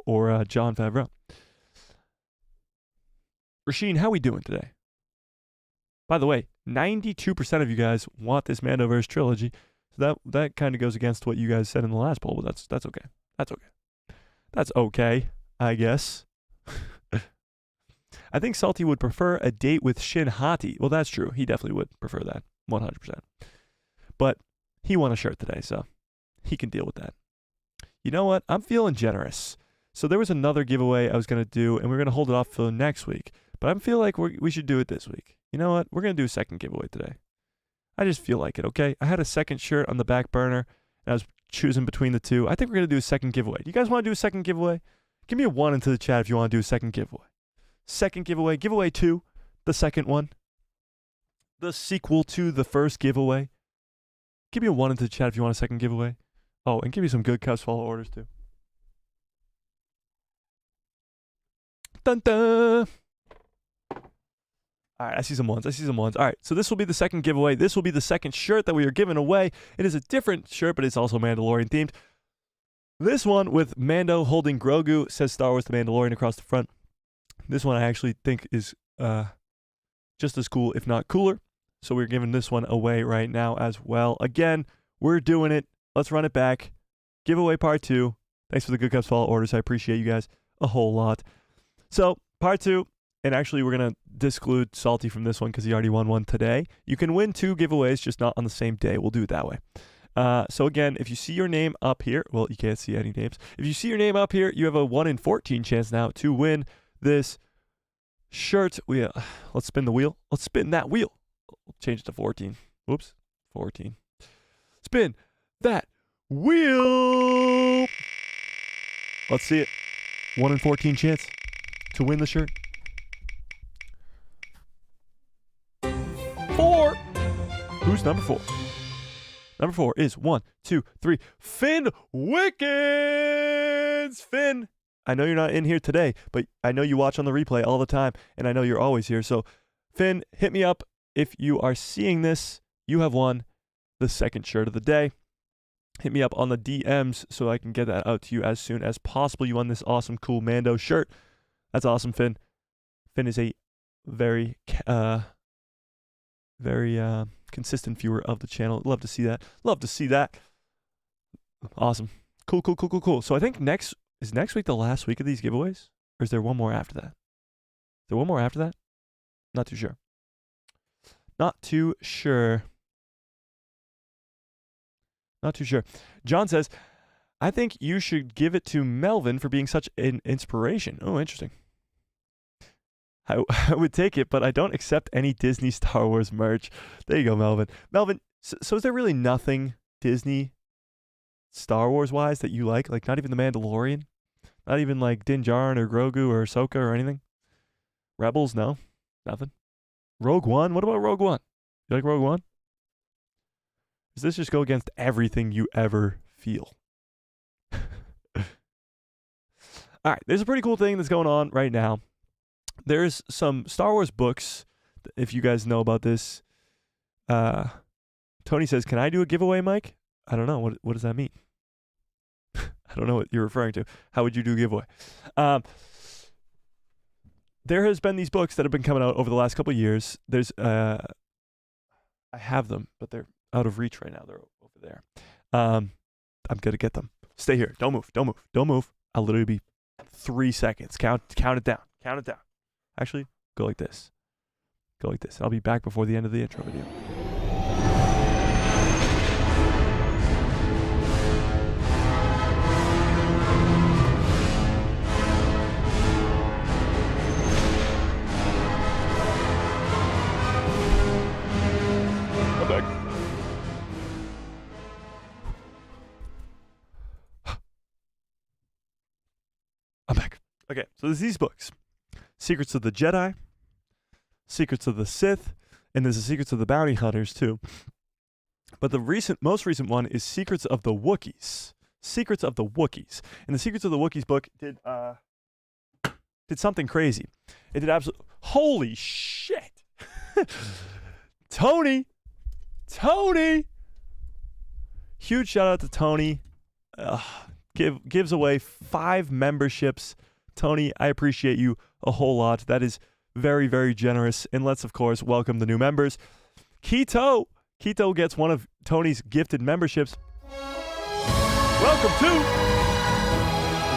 Or Jon Favreau? Rasheen, how we doing today? By the way, 92% of you guys want this Mando-Verse trilogy. So that kind of goes against what you guys said in the last poll, but that's okay. That's okay, I guess. I think Salty would prefer a date with Shin Hati. Well, that's true. He definitely would prefer that, 100%. But he won a shirt today, so he can deal with that. You know what? I'm feeling generous. So there was another giveaway I was going to do, and we're going to hold it off for next week. But I feel like we should do it this week. You know what? We're going to do a second giveaway today. I just feel like it, okay? I had a second shirt on the back burner, and I was choosing between the two. I think we're going to do a second giveaway. Do you guys want to do a second giveaway? Give me a 1 into the chat if you want to do a second giveaway. Second giveaway. Giveaway 2, the second one. The sequel to the first giveaway. Give me a 1 into the chat if you want a second giveaway. Oh, and give me some good Cubs follow orders too. Dun dun! All right, I see some ones. All right, so this will be the second giveaway. This will be the second shirt that we are giving away. It is a different shirt, but it's also Mandalorian themed. This one with Mando holding Grogu says Star Wars The Mandalorian across the front. This one I actually think is just as cool, if not cooler. So we're giving this one away right now as well. Again, we're doing it. Let's run it back. Giveaway part 2. Thanks for the good Cubs follow orders. I appreciate you guys a whole lot. So part 2. And actually, we're going to disclude Salty from this one because he already won one today. You can win 2 giveaways, just not on the same day. We'll do it that way. So again, if you see your name up here, well, you can't see any names. If you see your name up here, you have a 1 in 14 chance now to win this shirt. Let's spin the wheel. Let's spin that wheel. We'll change it to 14. Whoops. 14. Spin that wheel. Let's see it. 1 in 14 chance to win the shirt. 4. Who's number 4? Number 4 is 1, 2, 3. Finn Wickens! Finn, I know you're not in here today, but I know you watch on the replay all the time, and I know you're always here. So Finn, hit me up if you are seeing this. You have won the second shirt of the day. Hit me up on the DMs so I can get that out to you as soon as possible. You won this awesome, cool Mando shirt. That's awesome, Finn. Finn is a very consistent viewer of the channel. Love to see that. Love to see that. Awesome. Cool. So I think next week the last week of these giveaways? Or is there one more after that? Is there one more after that? Not too sure. Not too sure. John says, I think you should give it to Melvin for being such an inspiration. Oh, interesting. I would take it, but I don't accept any Disney Star Wars merch. There you go, Melvin. Melvin, so is there really nothing Disney Star Wars wise that you like? Like not even the Mandalorian? Not even like Din Djarin or Grogu or Ahsoka or anything? Rebels? No? Nothing? Rogue One? What about Rogue One? You like Rogue One? Does this just go against everything you ever feel? All right, there's a pretty cool thing that's going on right now. There's some Star Wars books, if you guys know about this. Tony says, can I do a giveaway, Mike? I don't know. What does that mean? I don't know what you're referring to. How would you do a giveaway? There has been these books that have been coming out over the last couple of years. There's, I have them, but they're out of reach right now. They're over there. I'm going to get them. Stay here. Don't move. I'll literally be 3 seconds. Count it down. Actually, go like this. I'll be back before the end of the intro video. I'm back. Okay, so there's these books. Secrets of the Jedi, Secrets of the Sith, and there's the Secrets of the Bounty Hunters too. But the most recent one is Secrets of the Wookiees. Secrets of the Wookiees. And the Secrets of the Wookiees book did something crazy. It did absolutely... Holy shit! Tony! Huge shout out to Tony. Gives away 5 memberships. Tony, I appreciate you a whole lot. That is very, very generous. And let's, of course, welcome the new members. Keto gets one of Tony's gifted memberships. Welcome to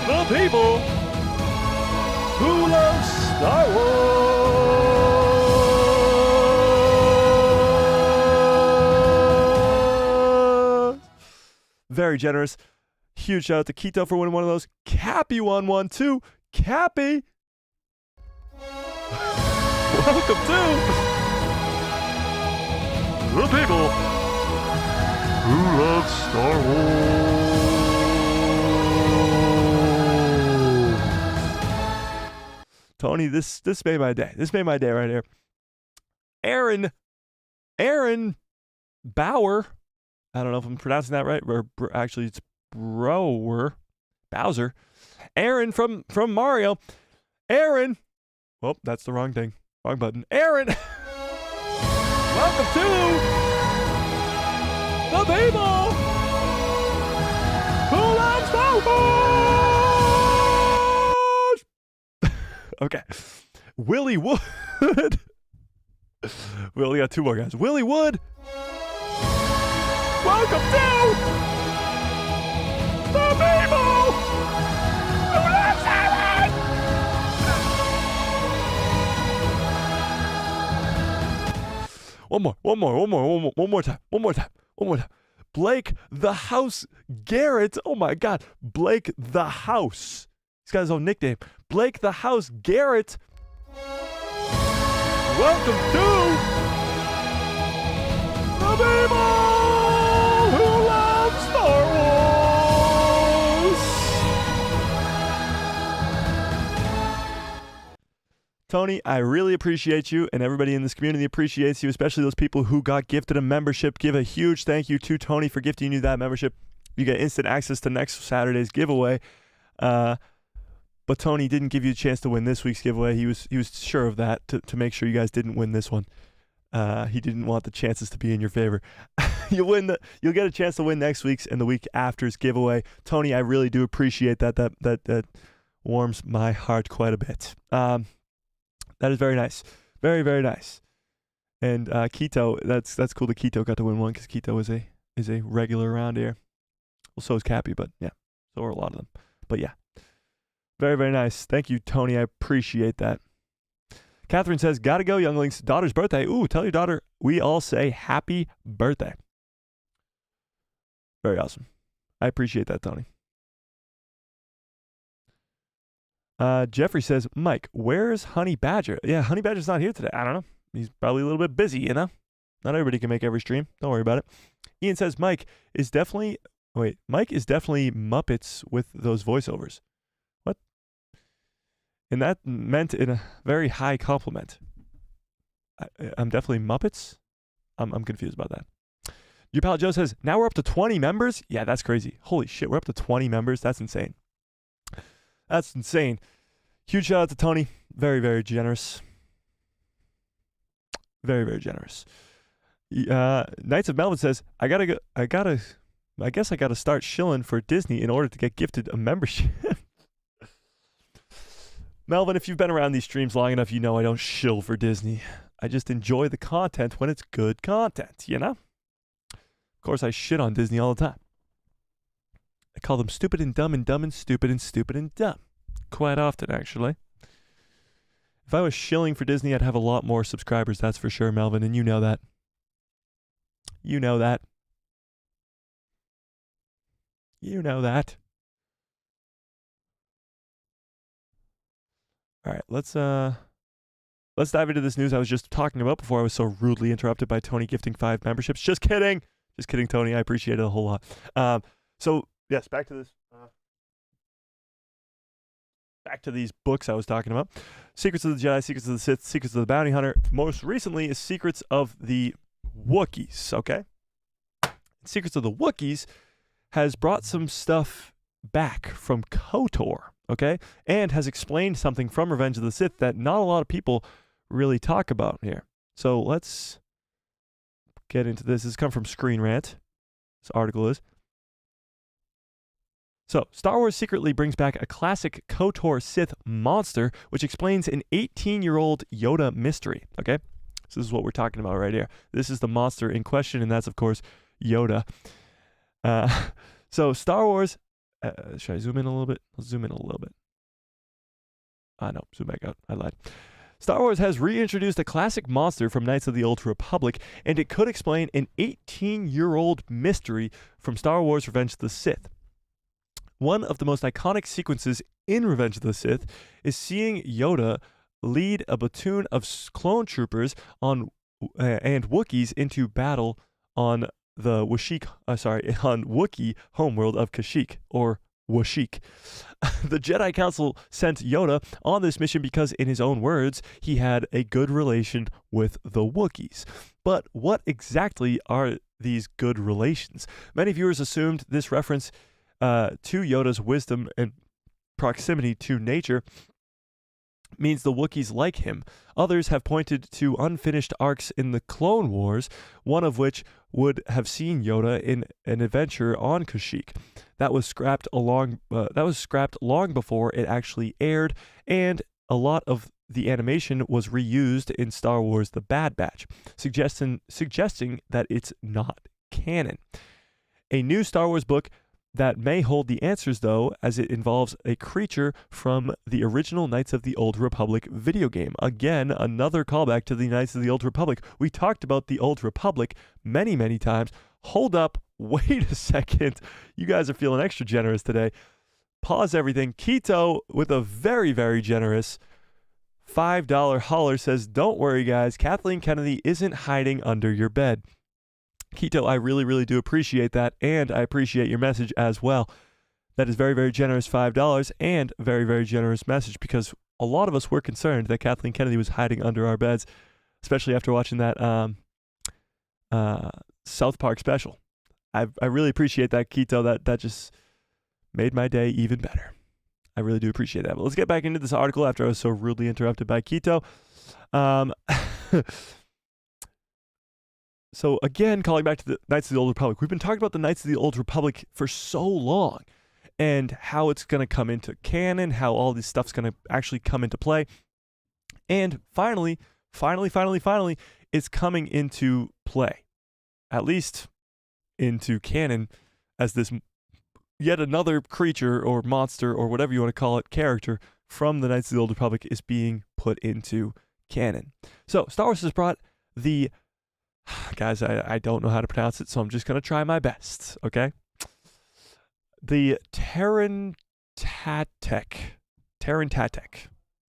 the people who love Star Wars. Very generous. Huge shout out to Keto for winning one of those. Cappy won one too. Cappy. Welcome to the people who love Star Wars. Tony, this made my day. This made my day right here. Aaron Bauer. I don't know if I'm pronouncing that right. Or actually, it's Bauer. Aaron from Mario. Aaron. Oh, that's the wrong thing. Wrong button. Aaron. Welcome to the people who love Star Wars. Okay. Willie Wood. We only got 2 more guys. Willie Wood. Welcome to the people who love Star Wars. One more time. Blake the House Garrett. Oh my God. Blake the House. He's got his own nickname. Blake the House Garrett. Welcome to the people who love Star Wars. Tony, I really appreciate you, and everybody in this community appreciates you, especially those people who got gifted a membership. Give a huge thank you to Tony for gifting you that membership. You get instant access to next Saturday's giveaway. But Tony didn't give you a chance to win this week's giveaway. He was sure of that to make sure you guys didn't win this one. He didn't want the chances to be in your favor. You'll get a chance to win next week's and the week after's giveaway. Tony, I really do appreciate that. That warms my heart quite a bit. That is very nice. Very, very nice. And Keto, that's cool that Keto got to win one because Keto is a regular around here. Well, so is Cappy, but yeah, so are a lot of them. But yeah, very, very nice. Thank you, Tony. I appreciate that. Catherine says, gotta go, younglings. Daughter's birthday. Ooh, tell your daughter we all say happy birthday. Very awesome. I appreciate that, Tony. Jeffrey says, Mike, where's Honey Badger? Yeah, Honey Badger's not here today. I don't know. He's probably a little bit busy, you know? Not everybody can make every stream. Don't worry about it. Ian says, Mike is definitely Muppets with those voiceovers. What? And that meant in a very high compliment. I'm definitely Muppets? I'm confused about that. Your pal Joe says, now we're up to 20 members? Yeah, that's crazy. Holy shit, we're up to 20 members? That's insane. That's insane. Huge shout out to Tony. Very, very generous. Very, very generous. Knights of Melvin says, I guess I gotta start shilling for Disney in order to get gifted a membership. Melvin, if you've been around these streams long enough, you know I don't shill for Disney. I just enjoy the content when it's good content, you know? Of course, I shit on Disney all the time. I call them stupid and dumb and stupid and stupid and dumb. Quite often, actually. If I was shilling for Disney, I'd have a lot more subscribers, that's for sure, Melvin, and you know that. You know that. You know that. All right, let's dive into this news I was just talking about before I was so rudely interrupted by Tony gifting 5 memberships. Just kidding. Just kidding, Tony. I appreciate it a whole lot. So, yes, back to this. Back to these books I was talking about. Secrets of the Jedi, Secrets of the Sith, Secrets of the Bounty Hunter. Most recently is Secrets of the Wookiees, okay? Secrets of the Wookiees has brought some stuff back from KOTOR, okay? And has explained something from Revenge of the Sith that not a lot of people really talk about here. So let's get into this. This has come from Screen Rant. This article is. So, Star Wars secretly brings back a classic KOTOR Sith monster, which explains an 18-year-old Yoda mystery, okay? So this is what we're talking about right here. This is the monster in question, and that's, of course, Yoda. So, Star Wars... should I zoom in a little bit? Let's zoom in a little bit. No, zoom back out. I lied. Star Wars has reintroduced a classic monster from Knights of the Old Republic, and it could explain an 18-year-old mystery from Star Wars Revenge of the Sith. One of the most iconic sequences in Revenge of the Sith is seeing Yoda lead a platoon of clone troopers and Wookiees into battle on the Wookiee homeworld of Kashyyyk, or Washik. The Jedi Council sent Yoda on this mission because, in his own words, he had a good relation with the Wookiees. But what exactly are these good relations? Many viewers assumed this reference to Yoda's wisdom and proximity to nature means the Wookiees like him. Others have pointed to unfinished arcs in the Clone Wars, one of which would have seen Yoda in an adventure on Kashyyyk. That was scrapped long before it actually aired, and a lot of the animation was reused in Star Wars The Bad Batch, suggesting that it's not canon. A new Star Wars book that may hold the answers, though, as it involves a creature from the original Knights of the Old Republic video game. Again, another callback to the Knights of the Old Republic. We talked about the Old Republic many, many times. Hold up. Wait a second. You guys are feeling extra generous today. Pause everything. Keto, with a very, very generous $5 holler, says, don't worry, guys. Kathleen Kennedy isn't hiding under your bed. Keto, I really, really do appreciate that, and I appreciate your message as well. That is very, very generous $5 and very, very generous message, because a lot of us were concerned that Kathleen Kennedy was hiding under our beds, especially after watching that South Park special. I really appreciate that, Keto. That just made my day even better. I really do appreciate that. But let's get back into this article after I was so rudely interrupted by Keto. So again, calling back to the Knights of the Old Republic. We've been talking about the Knights of the Old Republic for so long and how it's going to come into canon, how all this stuff's going to actually come into play. And finally, it's coming into play. At least into canon as this yet another creature or monster or whatever you want to call it, character from the Knights of the Old Republic is being put into canon. So Star Wars has brought the... Guys, I don't know how to pronounce it, so I'm just going to try my best, okay? The Terran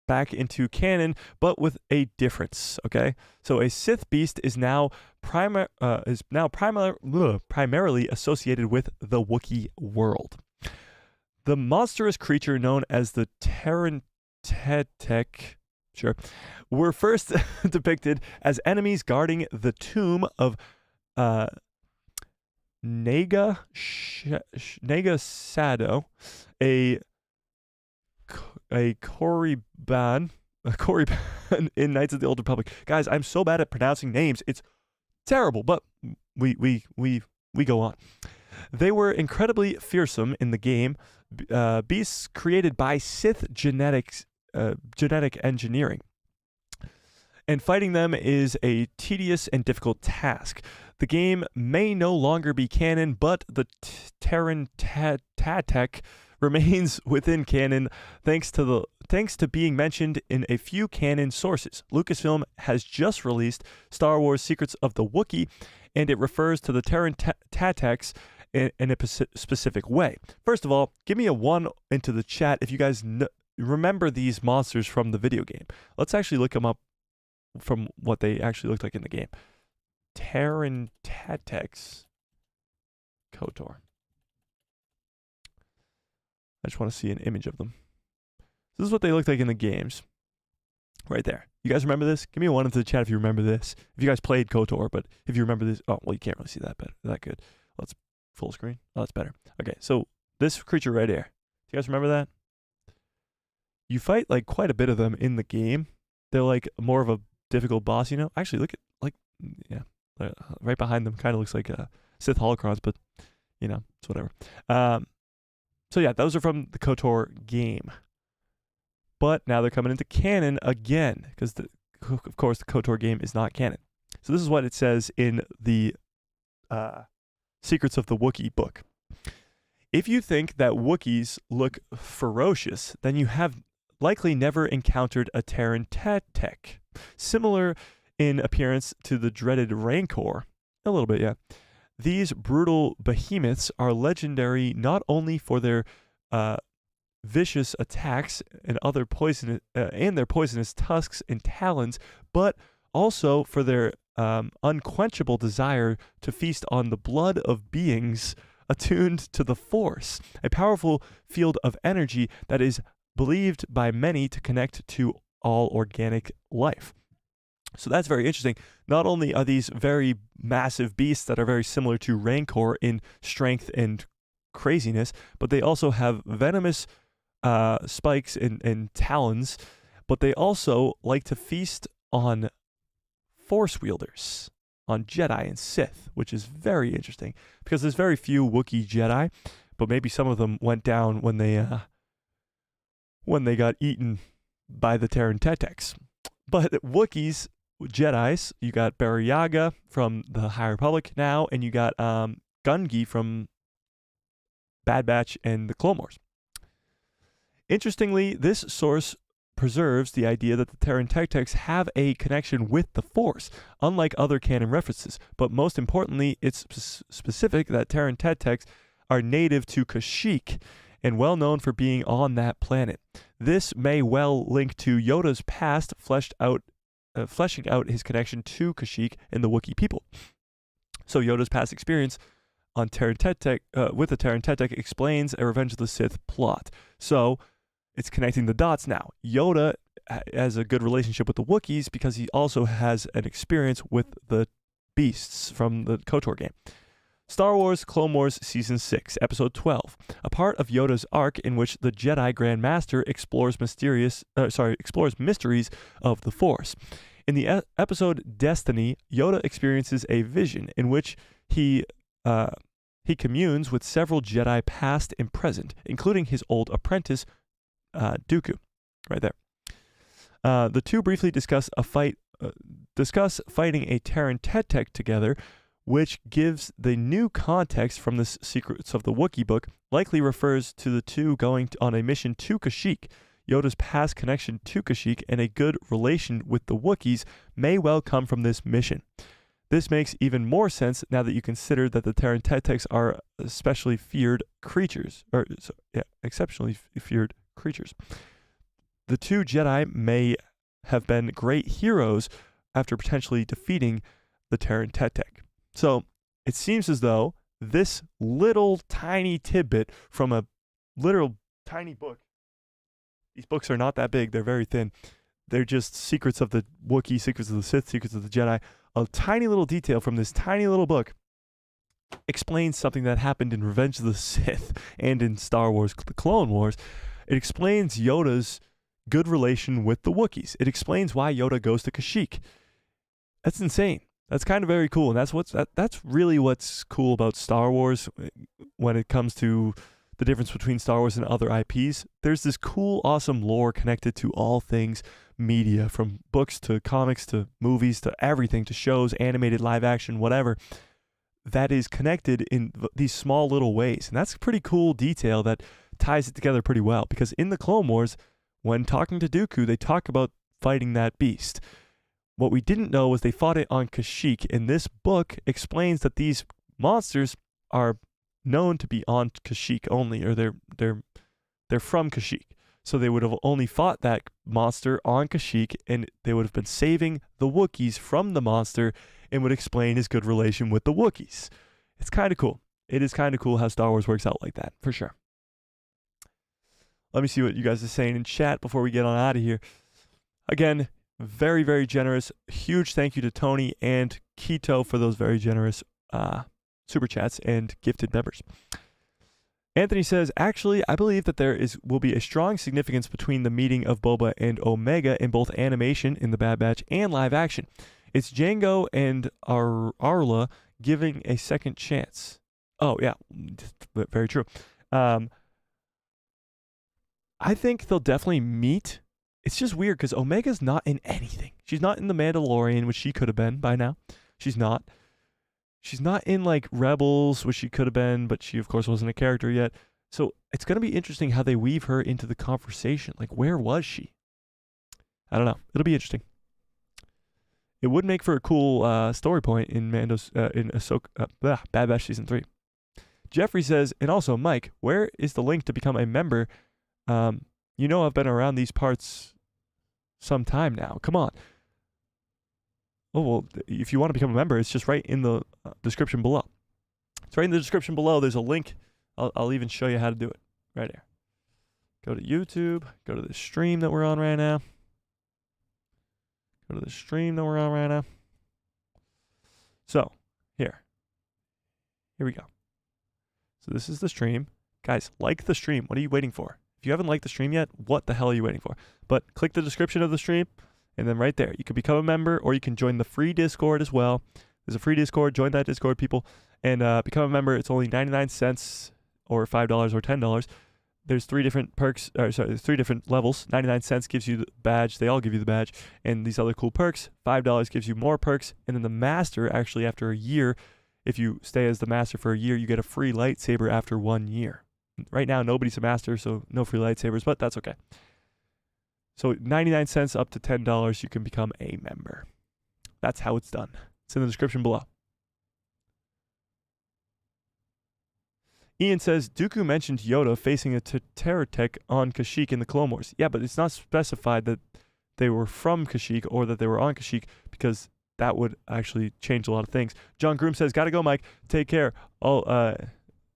back into canon, but with a difference, okay? So a Sith beast is now primarily associated with the Wookiee world. The monstrous creature known as the Terran were first depicted as enemies guarding the tomb of Naga Sado, a Korriban in Knights of the Old Republic. Guys, I'm so bad at pronouncing names. It's terrible, but we go on. They were incredibly fearsome in the game, beasts created by Sith genetic engineering. And fighting them is a tedious and difficult task. The game may no longer be canon, but the Terran remains within canon thanks to being mentioned in a few canon sources. Lucasfilm has just released Star Wars Secrets of the Wookiee, and it refers to the Terran in a specific way. First of all, give me a 1 into the chat if you guys remember these monsters from the video game. Let's actually look them up from what they actually looked like in the game. Terran KOTOR. I just want to see an image of them. This is what they looked like in the games. Right there. You guys remember this? Give me a 1 into the chat if you remember this. If you guys played KOTOR, but if you remember this... Oh, well, you can't really see that good. Let's full screen. Oh, that's better. Okay, so this creature right here. Do you guys remember that? You fight, like, quite a bit of them in the game. They're, like, more of a difficult boss, you know? Actually, look at, like... Yeah. Right behind them kind of looks like Sith holocrons, but, you know, it's whatever. So, yeah, those are from the KOTOR game. But now they're coming into canon again, because, of course, the KOTOR game is not canon. So this is what it says in the Secrets of the Wookiee book. If you think that Wookiees look ferocious, then you have likely never encountered a Terran Tatek. Similar in appearance to the dreaded Rancor. A little bit, yeah. These brutal behemoths are legendary not only for their vicious attacks and their poisonous tusks and talons, but also for their unquenchable desire to feast on the blood of beings attuned to the Force, a powerful field of energy that is believed by many to connect to all organic life. So that's very interesting. Not only are these very massive beasts that are very similar to Rancor in strength and craziness, but they also have venomous spikes and talons, but they also like to feast on Force wielders, on Jedi and Sith, which is very interesting because there's very few Wookiee Jedi, but maybe some of them went down when they got eaten by the Terran Teteks. But Wookiees, Jedis, you got Barry Yaga from the High Republic now, and you got Gungi from Bad Batch and the Clone Wars. Interestingly, this source preserves the idea that the Terran Teteks have a connection with the Force, unlike other canon references. But most importantly, it's specific that Terran Teteks are native to Kashyyyk and well known for being on that planet. This may well link to Yoda's past, fleshing out his connection to Kashyyyk and the Wookiee people. So Yoda's past experience on Terran with the Terran Tetek explains a Revenge of the Sith plot. So it's connecting the dots now. Yoda has a good relationship with the Wookiees because he also has an experience with the beasts from the KOTOR game. Star Wars Clone Wars Season 6, Episode 12, a part of Yoda's arc in which the Jedi Grand Master explores mysteries of the Force. In the episode Destiny, Yoda experiences a vision in which he communes with several Jedi past and present, including his old apprentice, Dooku. Right there. The two briefly discuss fighting a Terran Tetek together, which gives the new context from the Secrets of the Wookiee book, likely refers to the two going on a mission to Kashyyyk. Yoda's past connection to Kashyyyk and a good relation with the Wookiees may well come from this mission. This makes even more sense now that you consider that the Terran Teteks are exceptionally feared creatures. The two Jedi may have been great heroes after potentially defeating the Terran Tetek. So it seems as though this little tiny tidbit from a literal tiny book, these books are not that big, they're very thin. They're just secrets of the Wookiee, secrets of the Sith, secrets of the Jedi. A tiny little detail from this tiny little book explains something that happened in Revenge of the Sith and in Star Wars The Clone Wars. It explains Yoda's good relation with the Wookiees. It explains why Yoda goes to Kashyyyk. That's insane. That's kind of very cool, and that's really what's cool about Star Wars when it comes to the difference between Star Wars and other IPs. There's this cool, awesome lore connected to all things media, from books to comics to movies to everything, to shows, animated, live action, whatever, that is connected in these small little ways. And that's a pretty cool detail that ties it together pretty well, because in the Clone Wars, when talking to Dooku, they talk about fighting that beast. What we didn't know was they fought it on Kashyyyk, and this book explains that these monsters are known to be on Kashyyyk only, or they're from Kashyyyk. So they would have only fought that monster on Kashyyyk, and they would have been saving the Wookiees from the monster, and would explain his good relation with the Wookiees. It's kind of cool. It is kind of cool how Star Wars works out like that, for sure. Let me see what you guys are saying in chat before we get on out of here. Again, very, very generous. Huge thank you to Tony and Keto for those very generous super chats and gifted members. Anthony says, actually, I believe that there will be a strong significance between the meeting of Boba and Omega in both animation in the Bad Batch and live action. It's Jango and Arla giving a second chance. Oh, yeah, very true. I think they'll definitely meet. It's just weird because Omega's not in anything. She's not in The Mandalorian, which she could have been by now. She's not. She's not in, like, Rebels, which she could have been, but she, of course, wasn't a character yet. So it's going to be interesting how they weave her into the conversation. Like, where was she? I don't know. It'll be interesting. It would make for a cool story point in Ahsoka, Bad Batch Season 3. Jeffrey says, and also, Mike, where is the link to become a member? You know I've been around these parts some time now. Come on. Oh, well, if you want to become a member, it's just right in the description below. It's right in the description below. There's a link. I'll even show you how to do it right here. Go to YouTube. Go to the stream that we're on right now. Go to the stream that we're on right now. So, here we go. So this is the stream. Guys, like the stream. What are you waiting for? If you haven't liked the stream yet, what the hell are you waiting for? But click the description of the stream, and then right there, you can become a member, or you can join the free Discord as well. There's a free Discord. Join that Discord, people, and become a member. It's only 99 cents or $5 or $10. There's three different perks. There's three different levels. 99 cents gives you the badge. They all give you the badge, and these other cool perks. $5 gives you more perks, and then the master, actually, after a year, if you stay as the master for a year, you get a free lightsaber after 1 year. Right now, nobody's a master, so no free lightsabers, but that's okay. So 99 cents up to $10, you can become a member. That's how it's done. It's in the description below. Ian says, Dooku mentioned Yoda facing a Teratech on Kashyyyk in the Clone Wars. Yeah, but it's not specified that they were from Kashyyyk or that they were on Kashyyyk, because that would actually change a lot of things. John Groom says, gotta go, Mike. Take care.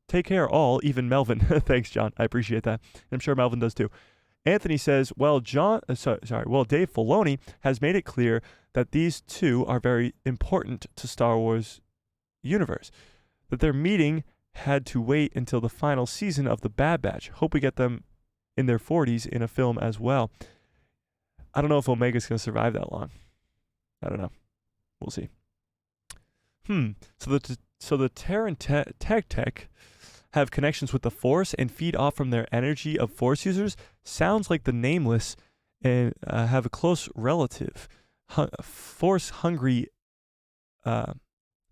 Take care, all, even Melvin. Thanks, John. I appreciate that. And I'm sure Melvin does too. Anthony says, well, Dave Filoni has made it clear that these two are very important to Star Wars universe. that their meeting had to wait until the final season of The Bad Batch. Hope we get them in their 40s in a film as well. I don't know if Omega's going to survive that long. I don't know. We'll see. So the Terran Tech have connections with the Force and feed off from their energy of Force users. Sounds like the Nameless and have a close relative. Force hungry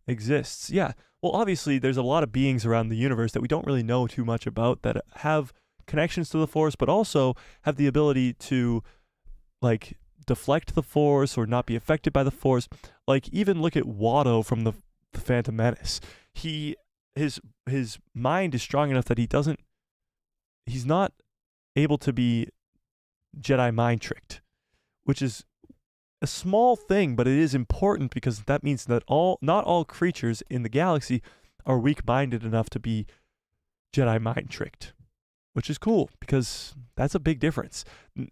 exists. Yeah. Well, obviously, there's a lot of beings around the universe that we don't really know too much about that have connections to the Force, but also have the ability to, like, deflect the Force or not be affected by the Force. Like, even look at Watto from the Phantom Menace. His mind is strong enough that he's not able to be Jedi mind tricked, which is a small thing, but it is important because that means that not all creatures in the galaxy are weak-minded enough to be Jedi mind tricked, which is cool because that's a big difference.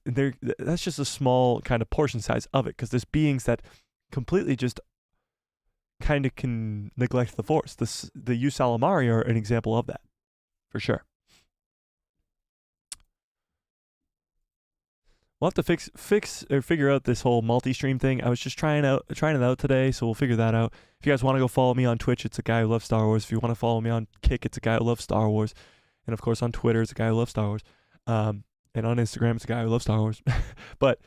That's just a small kind of portion size of it, because there's beings that completely just kind of can neglect the Force. The Ysalamari are an example of that, for sure. We'll have to fix or figure out this whole multi-stream thing. I was just trying it out today, so we'll figure that out. If you guys want to go follow me on Twitch, it's a guy who loves Star Wars. If you want to follow me on Kick, it's a guy who loves Star Wars. And of course on Twitter, it's a guy who loves Star Wars. And on Instagram, it's a guy who loves Star Wars. But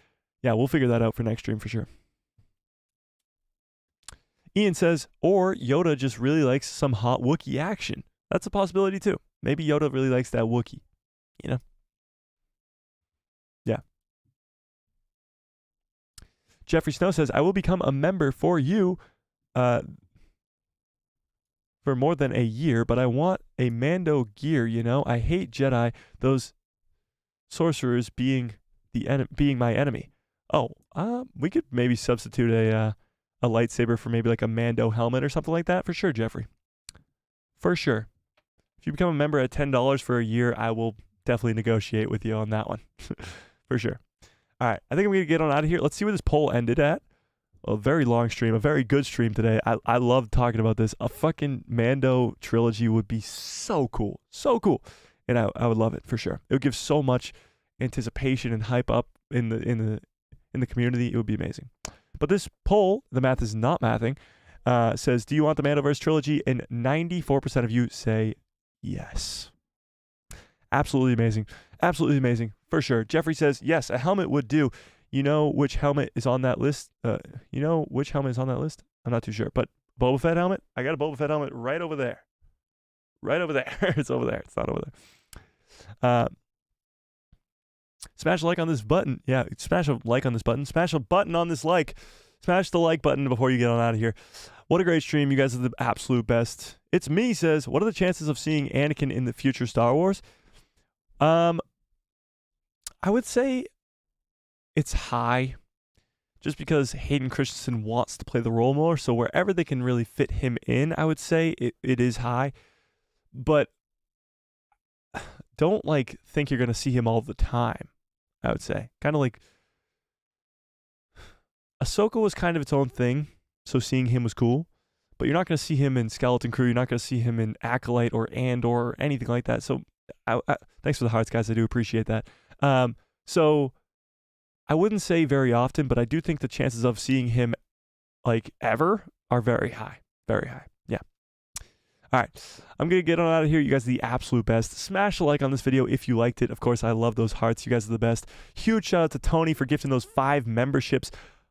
yeah, we'll figure that out for next stream for sure. Ian says, or Yoda just really likes some hot Wookiee action. That's a possibility too. Maybe Yoda really likes that Wookiee, you know? Yeah. Jeffrey Snow says, I will become a member for you for more than a year, but I want a Mando gear, you know? I hate Jedi, those sorcerers being my enemy. Oh, we could maybe substitute a lightsaber for maybe like a Mando helmet or something like that. For sure, Jeffrey. For sure. If you become a member at $10 for a year, I will definitely negotiate with you on that one. For sure. All right, I think I'm going to get on out of here. Let's see where this poll ended at. A very long stream, a very good stream today. I love talking about this. A fucking Mando trilogy would be so cool. So cool. And I would love it for sure. It would give so much anticipation and hype up in the community. It would be amazing. But this poll, the math is not mathing, says, do you want the Mando-Verse trilogy? And 94% of you say yes. Absolutely amazing. Absolutely amazing. For sure. Jeffrey says, yes, a helmet would do. You know which helmet is on that list? I'm not too sure. But Boba Fett helmet? I got a Boba Fett helmet right over there. Right over there. It's over there. It's not over there. Smash a like on this button. Yeah, smash a like on this button. Smash a button on this like. Smash the like button before you get on out of here. What a great stream. You guys are the absolute best. It's me says, what are the chances of seeing Anakin in the future Star Wars? I would say it's high, just because Hayden Christensen wants to play the role more. So wherever they can really fit him in, I would say it is high. But don't think you're going to see him all the time, I would say. Kind of like Ahsoka was kind of its own thing, so seeing him was cool. But you're not going to see him in Skeleton Crew. You're not going to see him in Acolyte or Andor or anything like that. So thanks for the hearts, guys. I do appreciate that. So I wouldn't say very often, but I do think the chances of seeing him ever are very high. Very high. Yeah. All right. I'm going to get on out of here. You guys are the absolute best. Smash a like on this video if you liked it. Of course, I love those hearts. You guys are the best. Huge shout out to Tony for gifting those 5 memberships.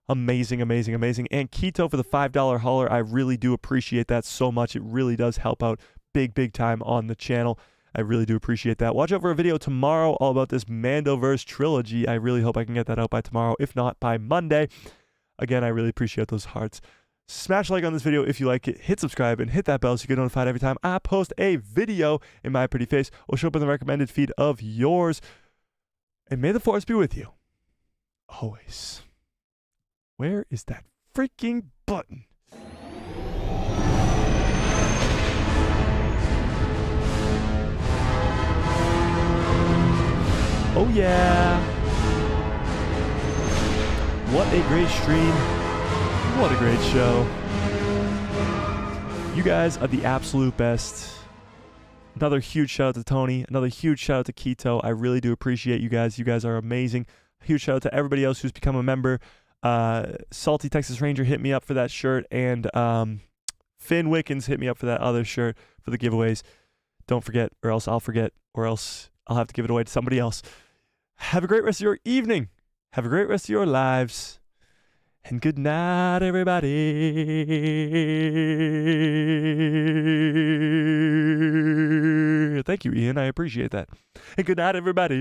Amazing, amazing, amazing. And Keto for the $5 hauler. I really do appreciate that so much. It really does help out big, big time on the channel. I really do appreciate that. Watch out for a video tomorrow all about this Mando-Verse trilogy. I really hope I can get that out by tomorrow, if not by Monday. Again, I really appreciate those hearts. Smash a like on this video if you like it. Hit subscribe and hit that bell so you get notified every time I post a video in my pretty face. Will show up in the recommended feed of yours. And may the Force be with you. Always. Where is that freaking button? Oh yeah. What a great stream. What a great show. You guys are the absolute best. Another huge shout out to Tony. Another huge shout out to Keto. I really do appreciate you guys. You guys are amazing. Huge shout out to everybody else who's become a member. Salty Texas Ranger hit me up for that shirt, and Finn Wickens hit me up for that other shirt for the giveaways. Don't forget, or else I'll forget, or else I'll have to give it away to somebody else. Have a great rest of your evening. Have a great rest of your lives. And good night, everybody. Thank you, Ian. I appreciate that. And good night, everybody.